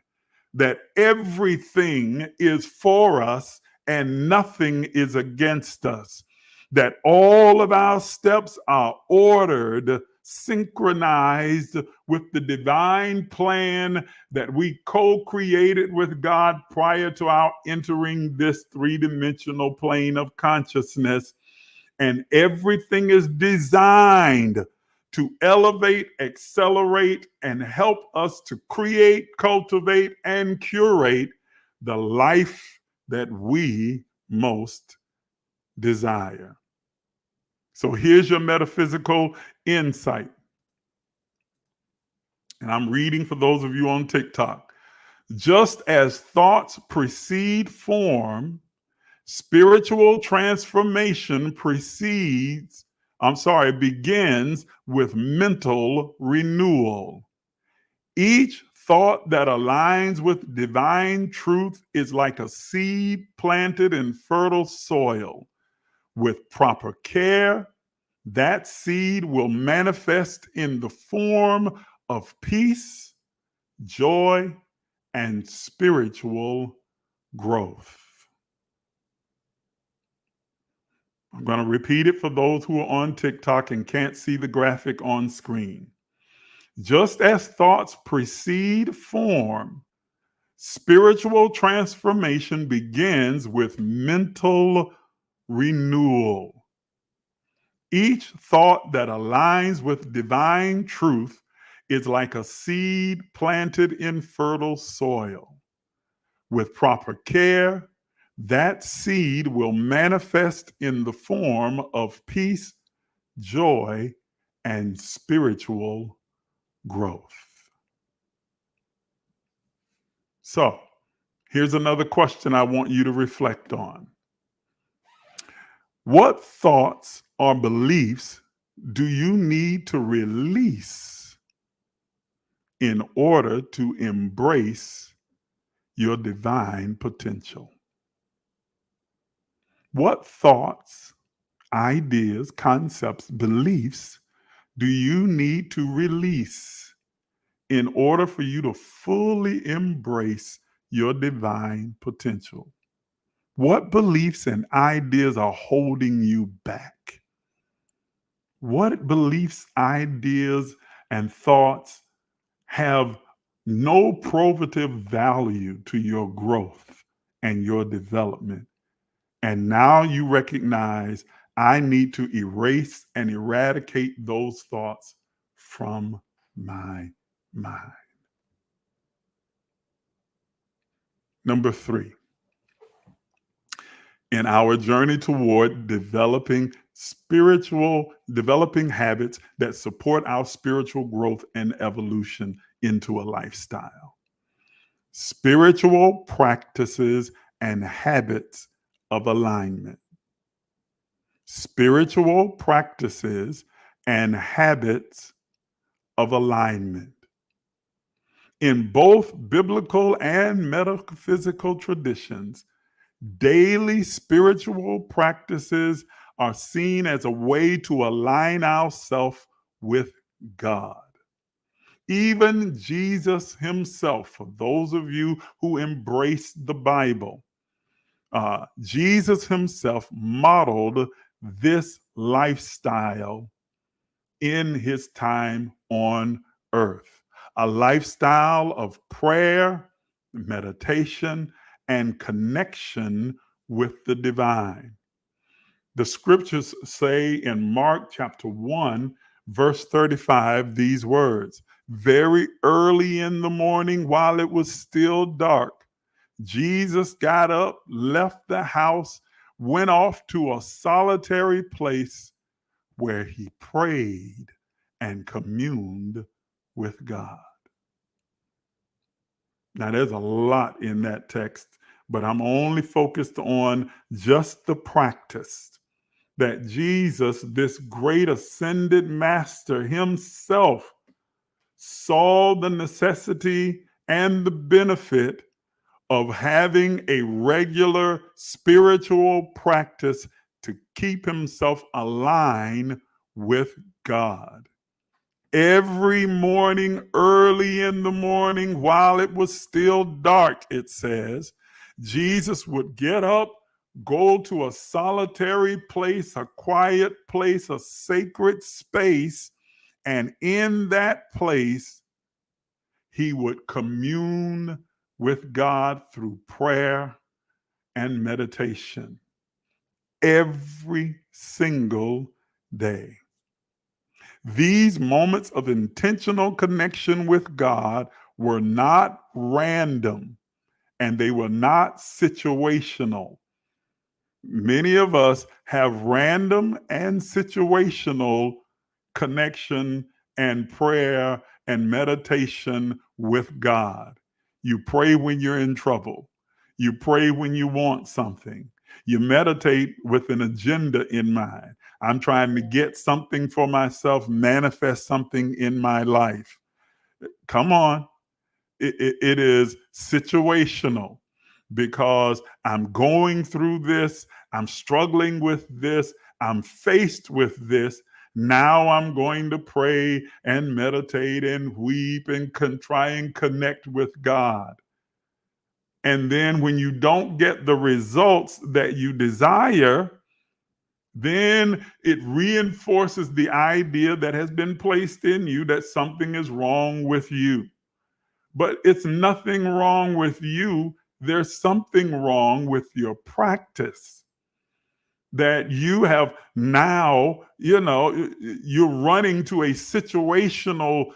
Speaker 3: that everything is for us and nothing is against us, that all of our steps are ordered, synchronized with the divine plan that we co-created with God prior to our entering this three-dimensional plane of consciousness. And everything is designed to elevate, accelerate, and help us to create, cultivate, and curate the life that we most desire. So here's your metaphysical insight. And I'm reading for those of you on TikTok. Just as thoughts precede form, spiritual transformation begins with mental renewal. Each thought that aligns with divine truth is like a seed planted in fertile soil. With proper care, that seed will manifest in the form of peace, joy, and spiritual growth. I'm going to repeat it for those who are on TikTok and can't see the graphic on screen. Just as thoughts precede form, spiritual transformation begins with mental renewal. Each thought that aligns with divine truth is like a seed planted in fertile soil. With proper care, that seed will manifest in the form of peace, joy, and spiritual growth. So, here's another question I want you to reflect on. What thoughts or beliefs do you need to release in order to embrace your divine potential? What thoughts, ideas, concepts, beliefs do you need to release in order for you to fully embrace your divine potential? What beliefs and ideas are holding you back? What beliefs, ideas, and thoughts have no probative value to your growth and your development? And now you recognize, I need to erase and eradicate those thoughts from my mind. Number 3, in our journey toward developing habits that support our spiritual growth and evolution into a lifestyle. Spiritual practices and habits of alignment. Spiritual practices and habits of alignment. In both biblical and metaphysical traditions, daily spiritual practices are seen as a way to align ourselves with God. Even Jesus himself, for those of you who embrace the Bible, Jesus himself modeled this lifestyle in his time on earth, a lifestyle of prayer, meditation, and connection with the divine. The scriptures say in Mark chapter 1, verse 35, these words: very early in the morning, while it was still dark, Jesus got up, left the house, went off to a solitary place where he prayed and communed with God. Now, there's a lot in that text, but I'm only focused on just the practice that Jesus, this great ascended master himself, saw the necessity and the benefit of having a regular spiritual practice to keep himself aligned with God. Every morning, early in the morning, while it was still dark, it says, Jesus would get up, go to a solitary place, a quiet place, a sacred space, and in that place, he would commune with God through prayer and meditation every single day. These moments of intentional connection with God were not random and they were not situational. Many of us have random and situational connection and prayer and meditation with God. You pray when you're in trouble. You pray when you want something. You meditate with an agenda in mind. I'm trying to get something for myself, manifest something in my life. Come on. It is situational because I'm going through this, I'm struggling with this, I'm faced with this. Now I'm going to pray and meditate and weep and try and connect with God. And then when you don't get the results that you desire, then it reinforces the idea that has been placed in you that something is wrong with you. But it's nothing wrong with you. There's something wrong with your practice that you have now, you're running to a situational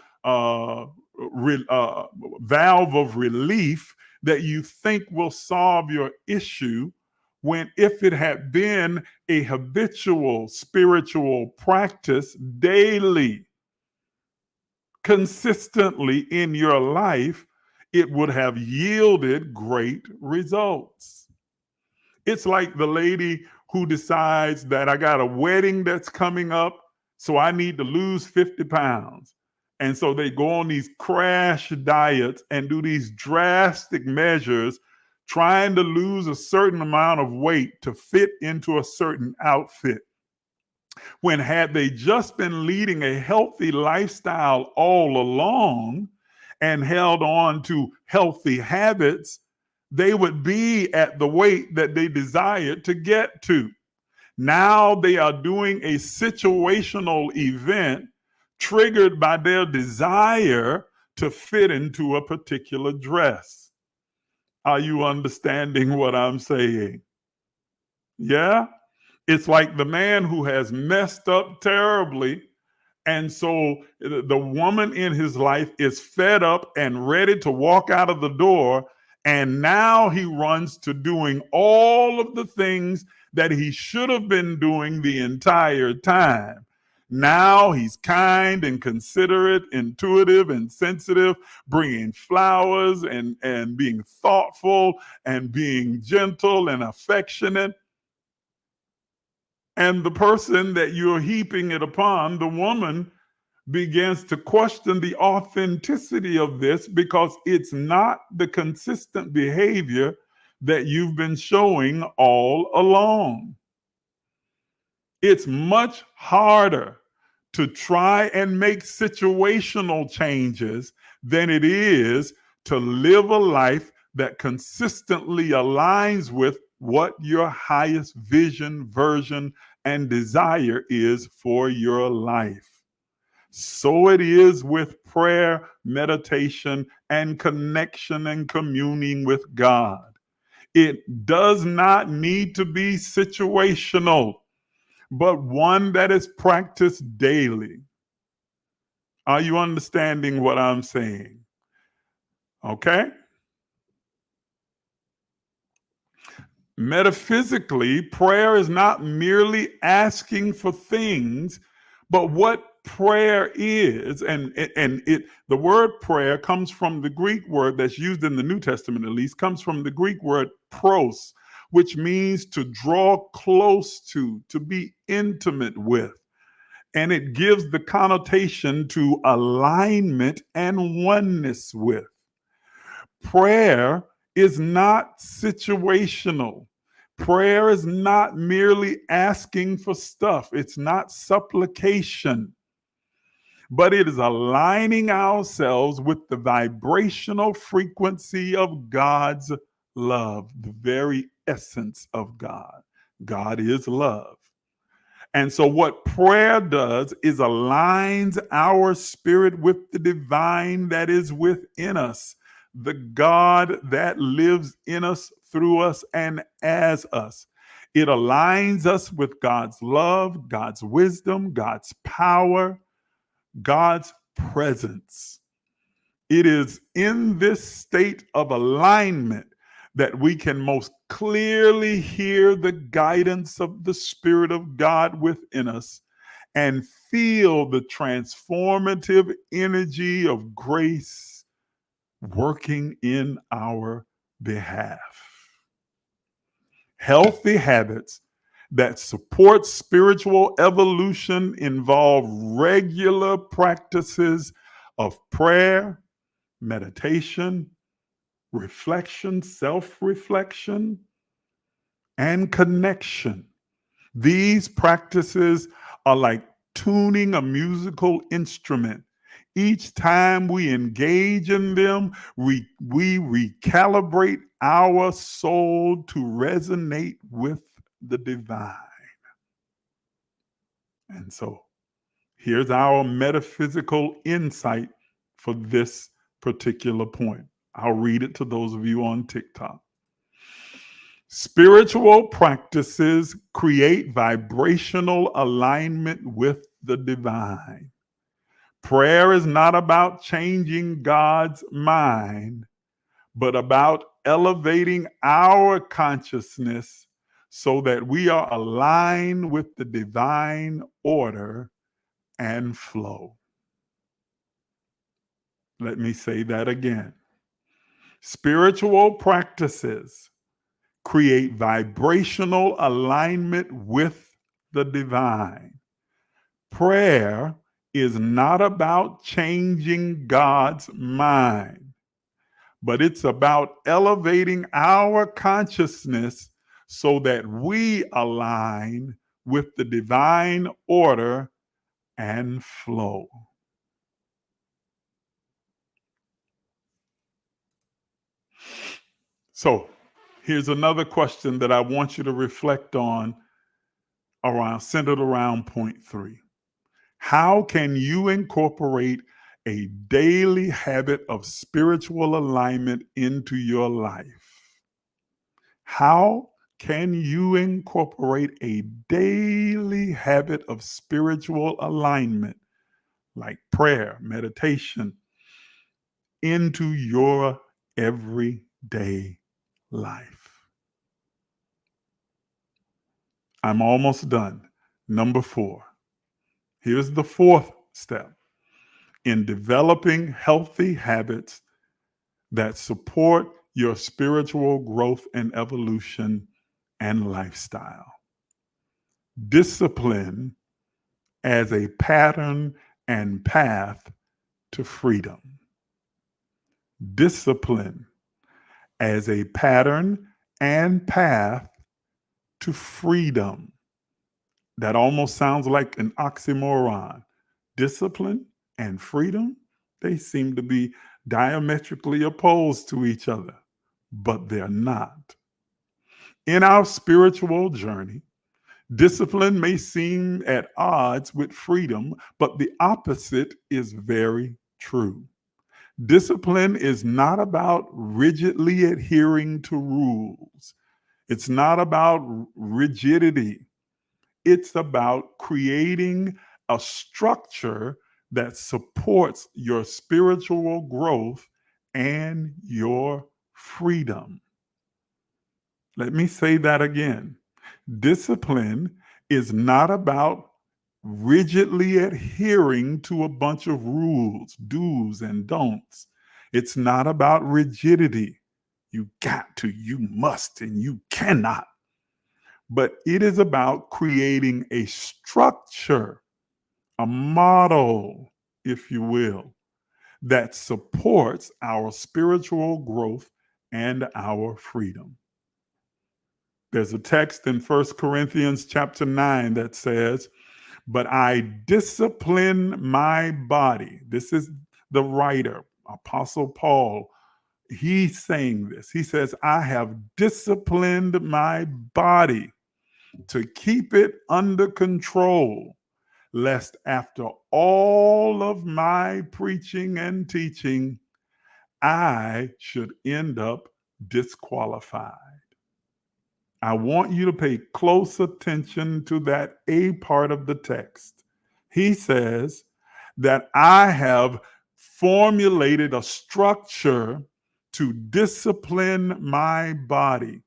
Speaker 3: valve of relief that you think will solve your issue, when if it had been a habitual spiritual practice daily, consistently in your life, it would have yielded great results. It's like the lady who decides that I got a wedding that's coming up, so I need to lose 50 pounds. And so they go on these crash diets and do these drastic measures, trying to lose a certain amount of weight to fit into a certain outfit. When had they just been leading a healthy lifestyle all along and held on to healthy habits, they would be at the weight that they desired to get to. Now they are doing a situational event triggered by their desire to fit into a particular dress. Are you understanding what I'm saying? Yeah? It's like the man who has messed up terribly. And so the woman in his life is fed up and ready to walk out of the door. And now he runs to doing all of the things that he should have been doing the entire time. Now he's kind and considerate, intuitive and sensitive, bringing flowers and being thoughtful and being gentle and affectionate. And the person that you're heaping it upon, the woman, begins to question the authenticity of this because it's not the consistent behavior that you've been showing all along. It's much harder to try and make situational changes than it is to live a life that consistently aligns with what your highest vision, version, and desire is for your life. So it is with prayer, meditation, and connection and communing with God. It does not need to be situational, but one that is practiced daily. Are you understanding what I'm saying? Okay? Metaphysically, prayer is not merely asking for things, but what prayer is, and the word prayer comes from the Greek word that's used in the New Testament, at least, comes from the Greek word pros, which means to draw close to be intimate with. And it gives the connotation to alignment and oneness with. Prayer is not situational. Prayer is not merely asking for stuff. It's not supplication. but it is aligning ourselves with the vibrational frequency of God's love, the very essence of God. God is love. And so, what prayer does is aligns our spirit with the divine that is within us, the God that lives in us, through us, and as us. It aligns us with God's love, God's wisdom, God's power, God's presence. It is in this state of alignment that we can most clearly hear the guidance of the Spirit of God within us and feel the transformative energy of grace working in our behalf. Healthy habits that support spiritual evolution involve regular practices of prayer, meditation, reflection, self-reflection, and connection. These practices are like tuning a musical instrument. Each time we engage in them, we recalibrate our soul to resonate with the divine. And so here's our metaphysical insight for this particular point. I'll read it to those of you on TikTok. Spiritual practices create vibrational alignment with the divine. Prayer is not about changing God's mind, but about elevating our consciousness so that we are aligned with the divine order and flow. Let me say that again. Spiritual practices create vibrational alignment with the divine. Prayer is not about changing God's mind, but it's about elevating our consciousness so that we align with the divine order and flow. So, here's another question that I want you to reflect on centered around point 3. How can you incorporate a daily habit of spiritual alignment into your life? How can you incorporate a daily habit of spiritual alignment, like prayer, meditation, into your everyday life? I'm almost done. Number 4. Here's the 4th step in developing healthy habits that support your spiritual growth and evolution and lifestyle. Discipline as a pattern and path to freedom. Discipline as a pattern and path to freedom. That almost sounds like an oxymoron. Discipline and freedom, they seem to be diametrically opposed to each other, but they're not. In our spiritual journey, discipline may seem at odds with freedom, but the opposite is very true. Discipline is not about rigidly adhering to rules. It's not about rigidity. It's about creating a structure that supports your spiritual growth and your freedom. Let me say that again. Discipline is not about rigidly adhering to a bunch of rules, do's and don'ts. It's not about rigidity. You got to, you must, and you cannot. But it is about creating a structure, a model, if you will, that supports our spiritual growth and our freedom. There's a text in 1 Corinthians chapter 9 that says, but I discipline my body. This is the writer, Apostle Paul. He's saying this. He says, I have disciplined my body to keep it under control, lest after all of my preaching and teaching, I should end up disqualified. I want you to pay close attention to that A part of the text. He says that I have formulated a structure to discipline my body,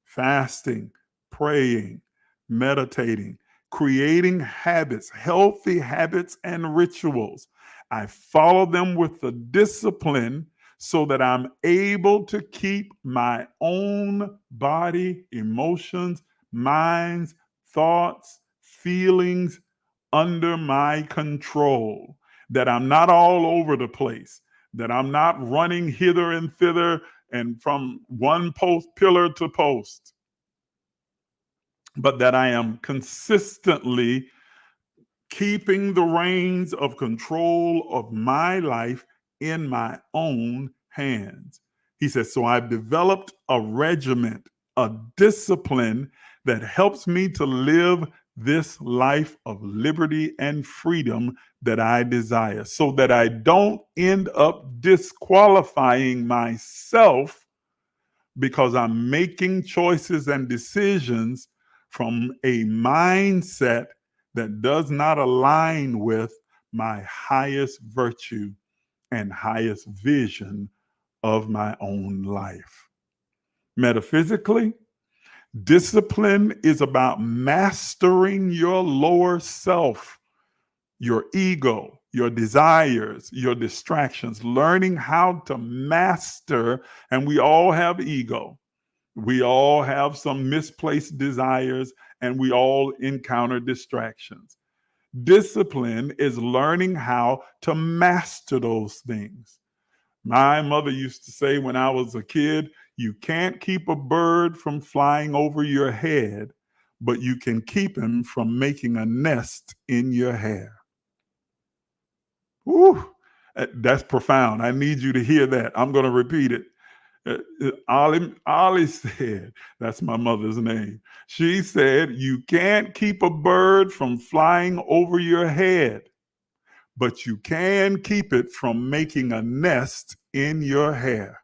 Speaker 3: fasting, praying, meditating, creating habits, healthy habits and rituals. I follow them with the discipline so that I'm able to keep my own body, emotions, minds, thoughts, feelings under my control, that I'm not all over the place, that I'm not running hither and thither and from one pillar to post, but that I am consistently keeping the reins of control of my life in my own hands. He says, so I've developed a regiment, a discipline that helps me to live this life of liberty and freedom that I desire, so that I don't end up disqualifying myself because I'm making choices and decisions from a mindset that does not align with my highest virtue and highest vision of my own life. Metaphysically, discipline is about mastering your lower self, your ego, your desires, your distractions, learning how to master, and we all have ego. We all have some misplaced desires, and we all encounter distractions. Discipline is learning how to master those things. My mother used to say when I was a kid, you can't keep a bird from flying over your head, but you can keep him from making a nest in your hair. Woo, that's profound. I need you to hear that. I'm going to repeat it. Ollie said, that's my mother's name. She said, you can't keep a bird from flying over your head, but you can keep it from making a nest in your hair.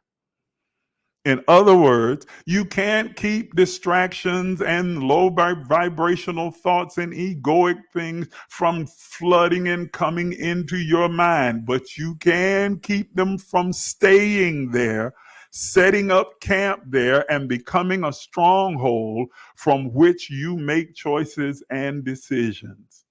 Speaker 3: In other words, you can't keep distractions and low vibrational thoughts and egoic things from flooding and coming into your mind, but you can keep them from staying there, setting up camp there, and becoming a stronghold from which you make choices and decisions.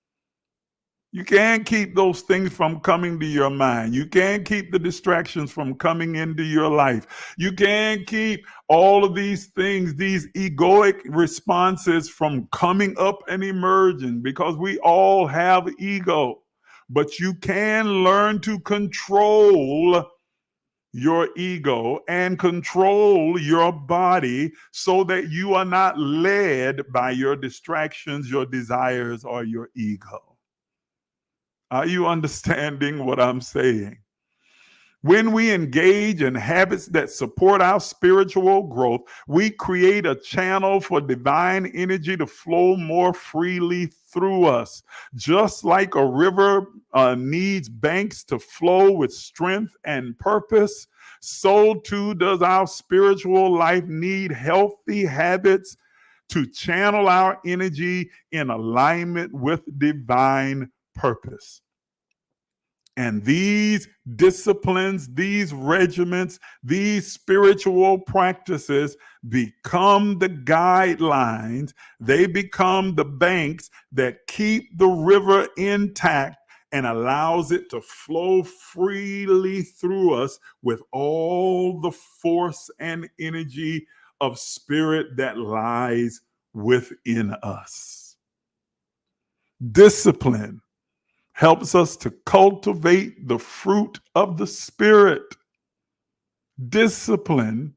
Speaker 3: You can't keep those things from coming to your mind. You can't keep the distractions from coming into your life. You can't keep all of these things, these egoic responses from coming up and emerging, because we all have ego. But you can learn to control your ego and control your body so that you are not led by your distractions, your desires, or your ego. Are you understanding what I'm saying? When we engage in habits that support our spiritual growth, we create a channel for divine energy to flow more freely through us. Just like a river needs banks to flow with strength and purpose, so too does our spiritual life need healthy habits to channel our energy in alignment with divine purpose. And these disciplines, these regiments, these spiritual practices become the guidelines. They become the banks that keep the river intact and allows it to flow freely through us with all the force and energy of spirit that lies within us. Discipline helps us to cultivate the fruit of the Spirit. Discipline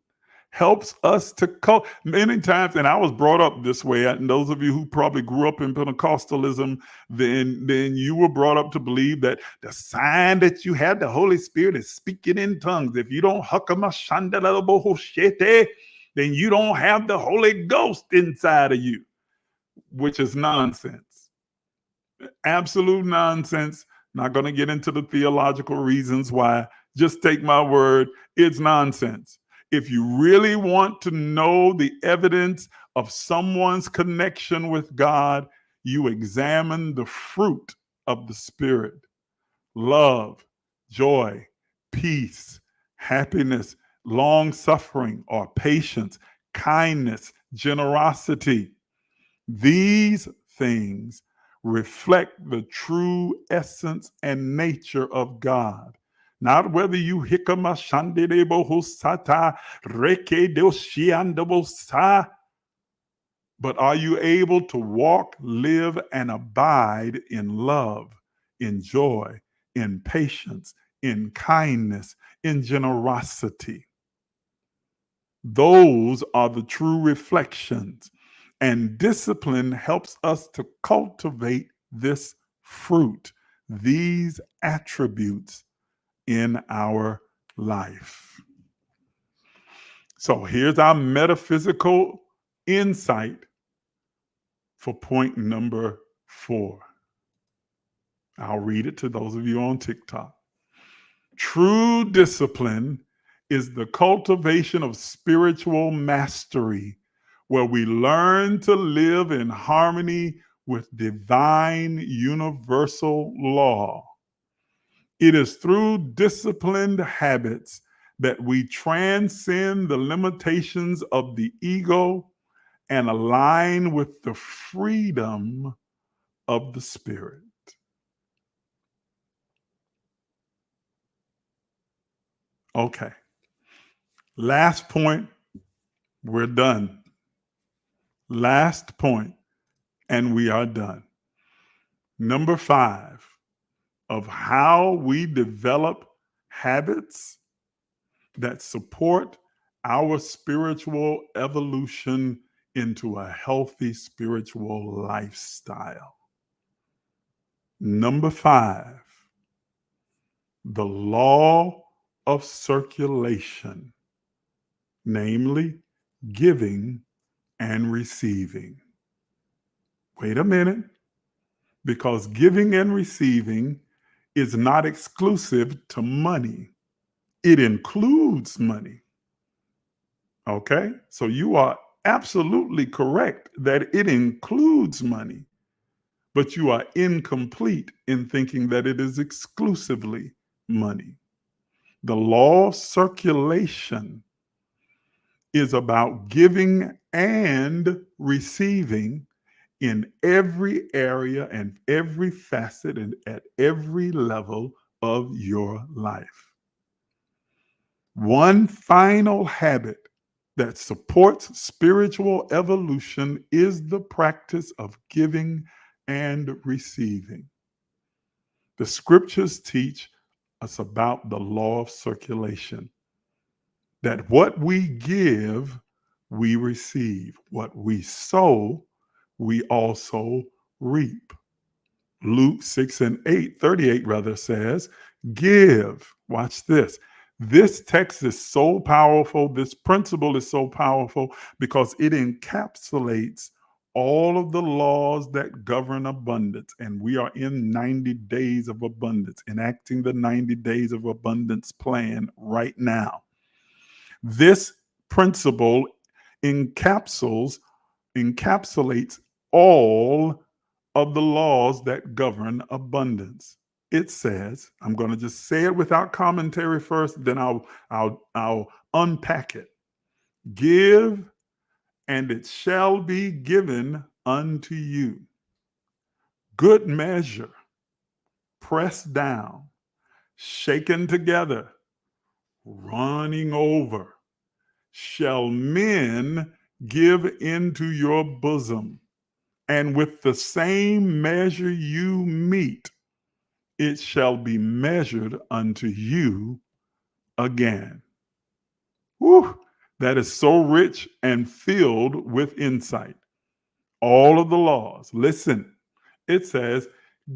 Speaker 3: helps us to many times, and I was brought up this way, and those of you who probably grew up in Pentecostalism, then you were brought up to believe that the sign that you have the Holy Spirit is speaking in tongues. If you don't then you don't have the Holy Ghost inside of you, which is nonsense. Absolute nonsense. Not going to get into the theological reasons why. Just take my word. It's nonsense. If you really want to know the evidence of someone's connection with God, you examine the fruit of the Spirit: love, joy, peace, happiness, long suffering or patience, kindness, generosity. These things reflect the true essence and nature of God. Not whether you hikama shandebo husata reke doshiandabosa, but are you able to walk, live, and abide in love, in joy, in patience, in kindness, in generosity? Those are the true reflections, and discipline helps us to cultivate this fruit, these attributes in our life. So here's our metaphysical insight for point number 4. I'll read it to those of you on TikTok. True discipline is the cultivation of spiritual mastery, where we learn to live in harmony with divine universal law. It is through disciplined habits that we transcend the limitations of the ego and align with the freedom of the Spirit. Okay. Last point, we're done. Last point, and we are done. Number 5 of how we develop habits that support our spiritual evolution into a healthy spiritual lifestyle. Number 5, the law of circulation, namely giving and receiving. Wait a minute, because giving and receiving is not exclusive to money. It includes money. Okay? So you are absolutely correct that it includes money, but you are incomplete in thinking that it is exclusively money. The law of circulation is about giving and receiving in every area and every facet and at every level of your life. One final habit that supports spiritual evolution is the practice of giving and receiving. The scriptures teach us about the law of circulation, that what we give, we receive. What we sow, we also reap. Luke 6:38 rather says, give. Watch this. This text is so powerful. This principle is so powerful because it encapsulates all of the laws that govern abundance. And we are in 90 days of abundance, enacting the 90 days of abundance plan right now. This principle encapsulates all of the laws that govern abundance. It says, I'm going to just say it without commentary first, then I'll unpack it. Give, and it shall be given unto you. Good measure, pressed down, shaken together, running over, shall men give into your bosom. And with the same measure you mete, it shall be measured unto you again. Woo! that is so rich and filled with insight. All of the laws. Listen, it says,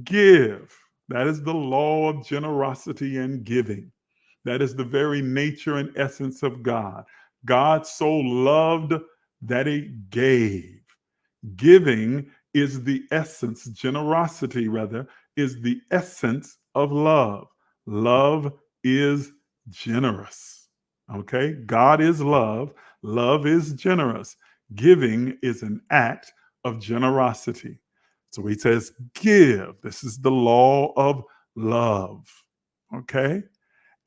Speaker 3: give. That is the law of generosity and giving. That is the very nature and essence of God. God so loved that he gave. Giving is the essence, generosity rather, is the essence of love. Love is generous. Okay? God is love. Love is generous. Giving is an act of generosity. So he says, give. This is the law of love. Okay?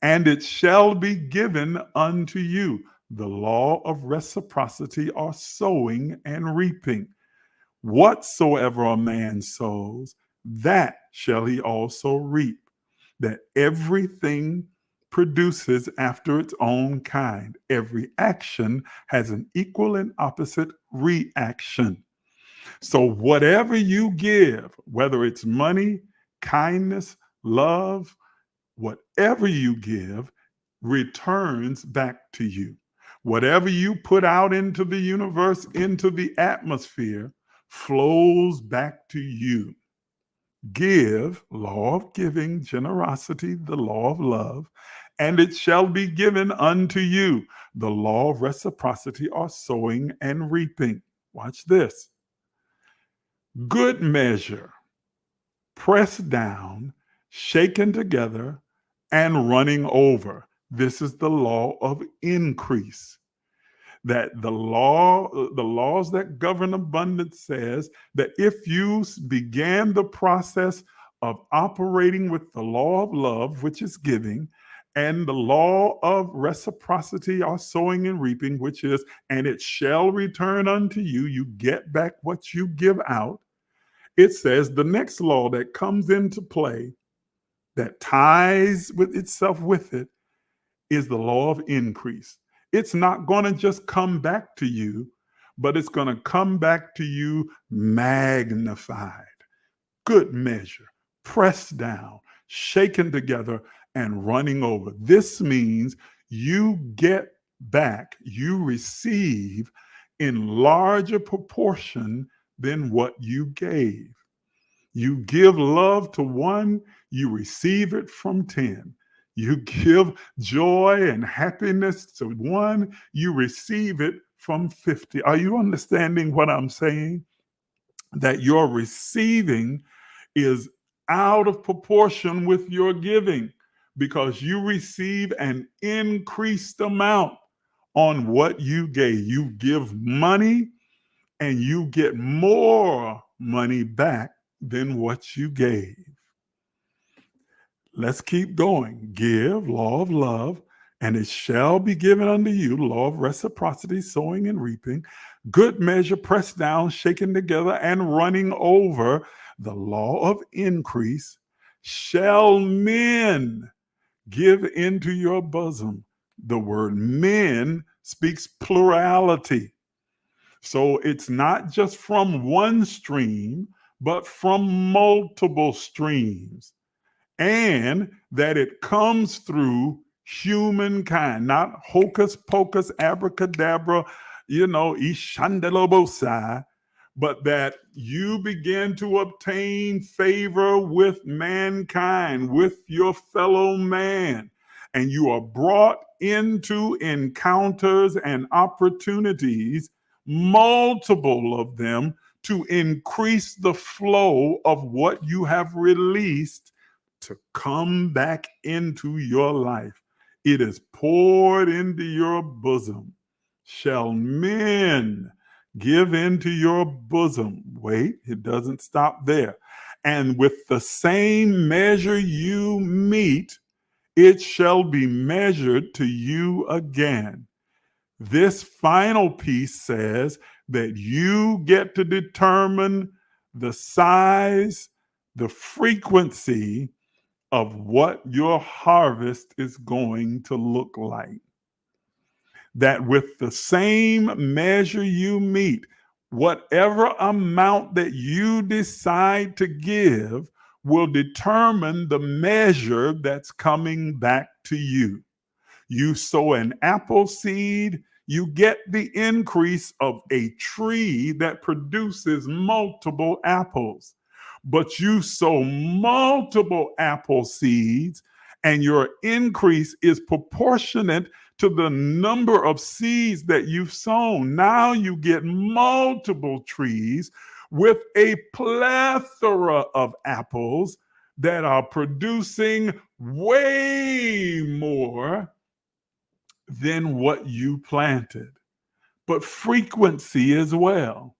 Speaker 3: And it shall be given unto you. The law of reciprocity or sowing and reaping. Whatsoever a man sows, that shall he also reap. That everything produces after its own kind. Every action has an equal and opposite reaction. So, whatever you give, whether it's money, kindness, love, whatever you give returns back to you. Whatever you put out into the universe, into the atmosphere, flows back to you. Give, law of giving, generosity, the law of love, and it shall be given unto you. The law of reciprocity or sowing and reaping. Watch this. Good measure, pressed down, shaken together, and running over. This is the law of increase. That the laws that govern abundance says that if you began the process of operating with the law of love, which is giving, and the law of reciprocity or sowing and reaping, which is, and it shall return unto you, you get back what you give out. It says the next law that comes into play that ties with itself with it is the law of increase. It's not going to just come back to you, but it's going to come back to you magnified. Good measure, pressed down, shaken together, and running over. This means you get back, you receive in larger proportion than what you gave. You give love to one, you receive it from 10. You give joy and happiness to one, you receive it from 50. Are you understanding what I'm saying? That your receiving is out of proportion with your giving because you receive an increased amount on what you gave. You give money and you get more money back than what you gave. Let's keep going. Give, law of love, and it shall be given unto you, law of reciprocity, sowing and reaping, good measure, pressed down, shaken together, and running over, the law of increase, shall men give into your bosom. The word men speaks plurality. So it's not just from one stream, but from multiple streams. And that it comes through humankind, not hocus pocus, abracadabra, ishandelobosai, but that you begin to obtain favor with mankind, with your fellow man, and you are brought into encounters and opportunities, multiple of them, to increase the flow of what you have released to come back into your life. It is poured into your bosom. Shall men give into your bosom? Wait, it doesn't stop there. And with the same measure you meet, it shall be measured to you again. This final piece says that you get to determine the size, the frequency of what your harvest is going to look like. That with the same measure you meet, whatever amount that you decide to give will determine the measure that's coming back to you. You sow an apple seed, you get the increase of a tree that produces multiple apples. But you sow multiple apple seeds, and your increase is proportionate to the number of seeds that you've sown. Now you get multiple trees with a plethora of apples that are producing way more than what you planted. But frequency as well.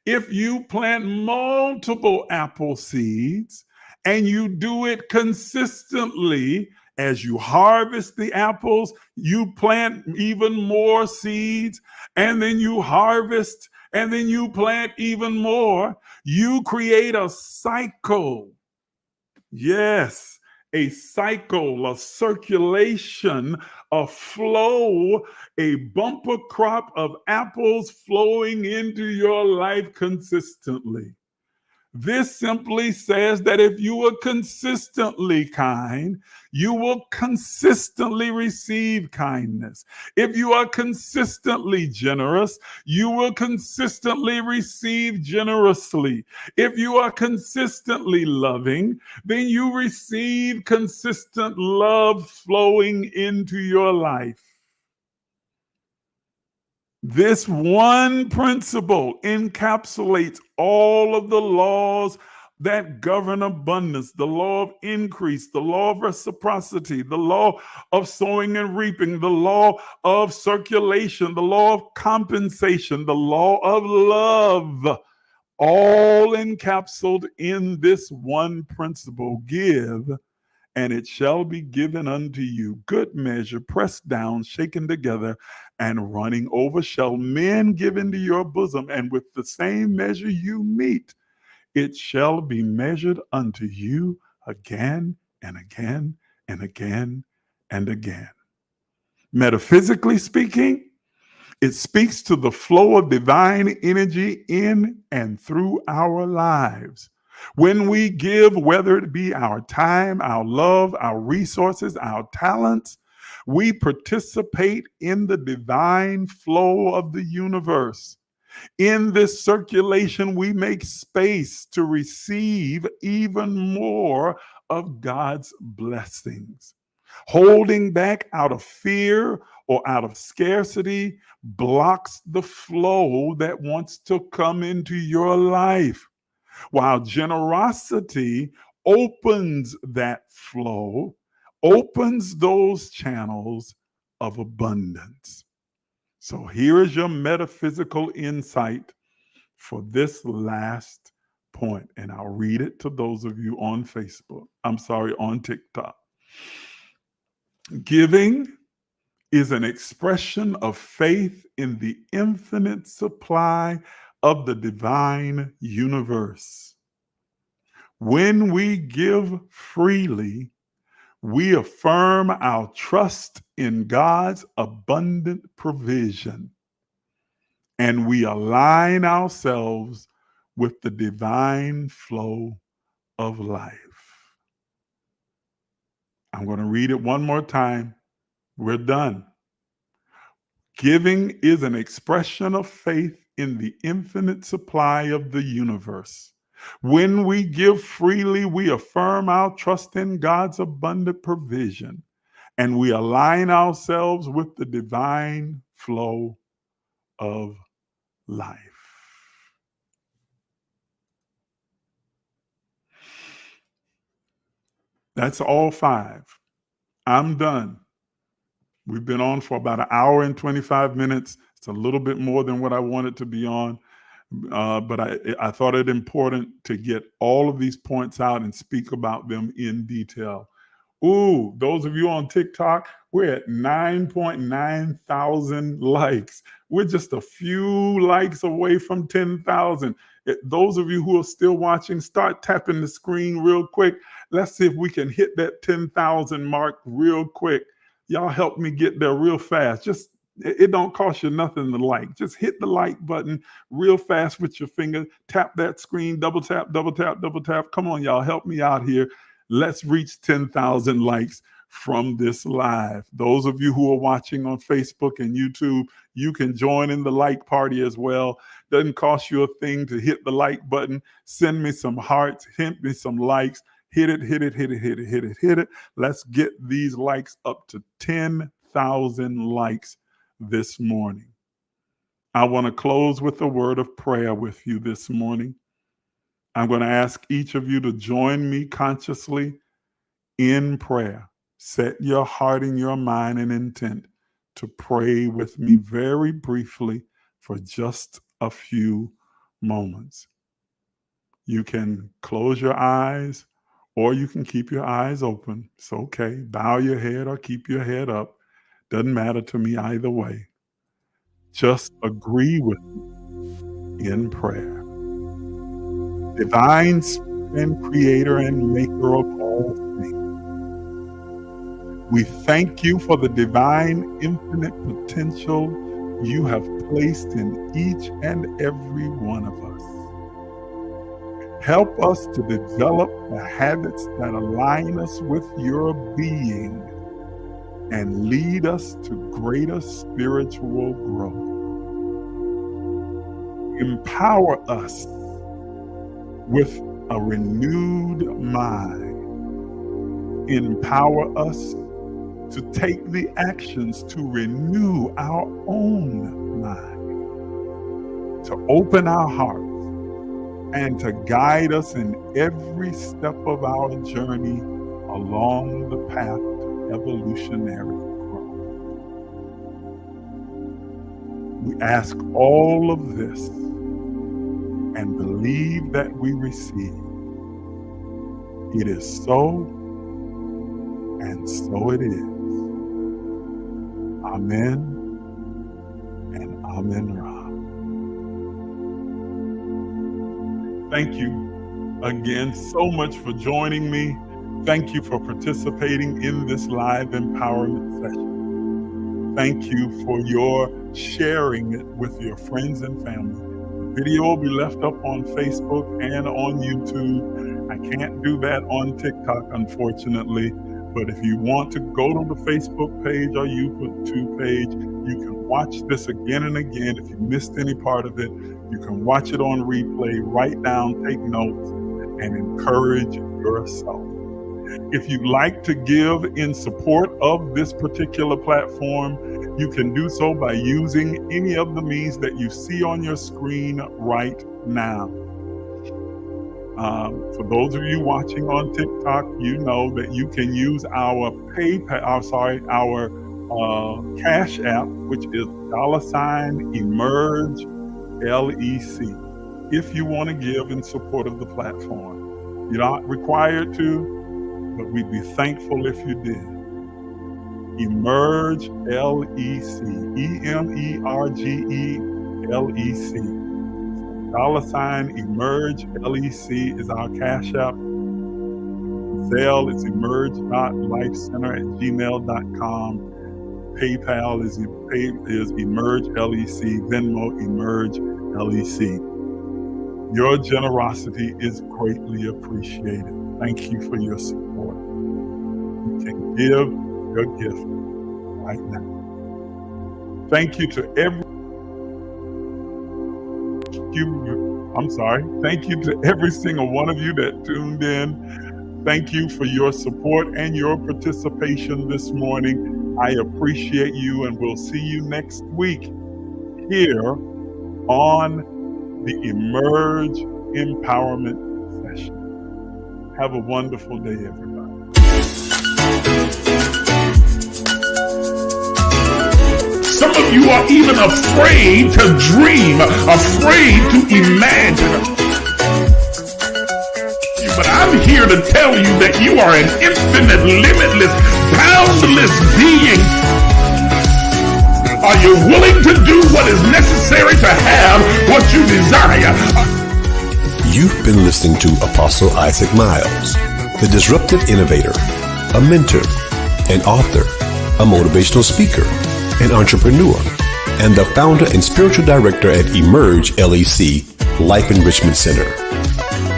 Speaker 3: If you plant multiple apple seeds and you do it consistently, as you harvest the apples, you plant even more seeds, and then you harvest, and then you plant even more. You create a cycle. Yes, a cycle, a circulation, a flow, a bumper crop of apples flowing into your life consistently. This simply says that if you are consistently kind, you will consistently receive kindness. If you are consistently generous, you will consistently receive generously. If you are consistently loving, then you receive consistent love flowing into your life. This one principle encapsulates all of the laws that govern abundance, the law of increase, the law of reciprocity, the law of sowing and reaping, the law of circulation, the law of compensation, the law of love, all encapsulated in this one principle: give, and it shall be given unto you. Good measure, pressed down, shaken together, and running over, shall men give into your bosom. And with the same measure you meet, it shall be measured unto you again and again and again and again. Metaphysically speaking, it speaks to the flow of divine energy in and through our lives. When we give, whether it be our time, our love, our resources, our talents, we participate in the divine flow of the universe. In this circulation, we make space to receive even more of God's blessings. Holding back out of fear or out of scarcity blocks the flow that wants to come into your life, while generosity opens that flow, opens those channels of abundance. So here is your metaphysical insight for this last point, and I'll read it to those of you on Facebook. On TikTok. Giving is an expression of faith in the infinite supply of the divine universe. When we give freely, we affirm our trust in God's abundant provision, and we align ourselves with the divine flow of life. I'm going to read it one more time. We're done. Giving is an expression of faith in the infinite supply of the universe. When we give freely, we affirm our trust in God's abundant provision, and we align ourselves with the divine flow of life. That's all 5. I'm done. We've been on for about an hour and 25 minutes. It's a little bit more than what I wanted to be on. But I thought it important to get all of these points out and speak about them in detail. Ooh, those of you on TikTok, we're at 9.9 thousand likes. We're just a few likes away from 10,000. Those of you who are still watching, start tapping the screen real quick. Let's see if we can hit that 10,000 mark real quick. Y'all help me get there real fast. It don't cost you nothing to like. Just hit the like button real fast with your finger. Tap that screen, double tap, double tap, double tap. Come on, y'all, help me out here. Let's reach 10,000 likes from this live. Those of you who are watching on Facebook and YouTube, you can join in the like party as well. Doesn't cost you a thing to hit the like button. Send me some hearts, hit me some likes. Hit it. Let's get these likes up to 10,000 likes this morning. I want to close with a word of prayer with you this morning. I'm going to ask each of you to join me consciously in prayer. Set your heart and your mind and intent to pray with me very briefly for just a few moments. You can close your eyes or you can keep your eyes open. It's okay. Bow your head or keep your head up. Doesn't matter to me either way. Just agree with me in prayer. Divine and creator and maker of all things, we thank you for the divine infinite potential you have placed in each and every one of us. Help us to develop the habits that align us with your being and lead us to greater spiritual growth. Empower us with a renewed mind. Empower us to take the actions to renew our own mind, to open our hearts, and to guide us in every step of our journey along the path to evolutionary growth. We ask all of this and believe that we receive. It is so, and so it is. Amen and Amen Ra. Thank you again so much for joining me. Thank you for participating in this live empowerment session. Thank you for your sharing it with your friends and family. The video will be left up on Facebook and on YouTube. I can't do that on TikTok, unfortunately. But if you want to go to the Facebook page or YouTube page, you can watch this again and again. If you missed any part of it, you can watch it on replay, write down, take notes, and encourage yourself. If you'd like to give in support of this particular platform, you can do so by using any of the means that you see on your screen right now. For those of you watching on TikTok, you know that you can use our our Cash App, which is $emergelec, if you want to give in support of the platform. You're not required to, but we'd be thankful if you did. emergelec, emergelec. $emergelec is our Cash App. Zelle is emerge.lifecenter@gmail.com. PayPal is emergelec. Venmo, emergelec. Your generosity is greatly appreciated. Thank you for your support. You can give your gift right now. Thank you to Thank you to every single one of you that tuned in. Thank you for your support and your participation this morning. I appreciate you, and we'll see you next week here on the Emerge Empowerment Session. Have a wonderful day, everybody.
Speaker 1: Some of you are even afraid to dream, afraid to imagine. But I'm here to tell you that you are an infinite, limitless, boundless being. Are you willing to do what is necessary to have what you desire?
Speaker 2: You've been listening to Apostle Isaac Miles, the disruptive innovator, a mentor, an author, a motivational speaker, an entrepreneur, and the founder and spiritual director at emergelec Life Enrichment Center.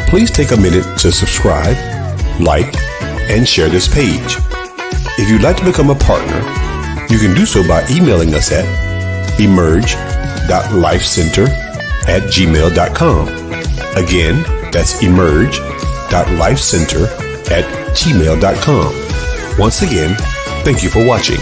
Speaker 2: Please take a minute to subscribe, like, and share this page. If you'd like to become a partner, you can do so by emailing us at emerge.lifecenter@gmail.com. Again, that's emerge.lifecenter@gmail.com. Once again, thank you for watching.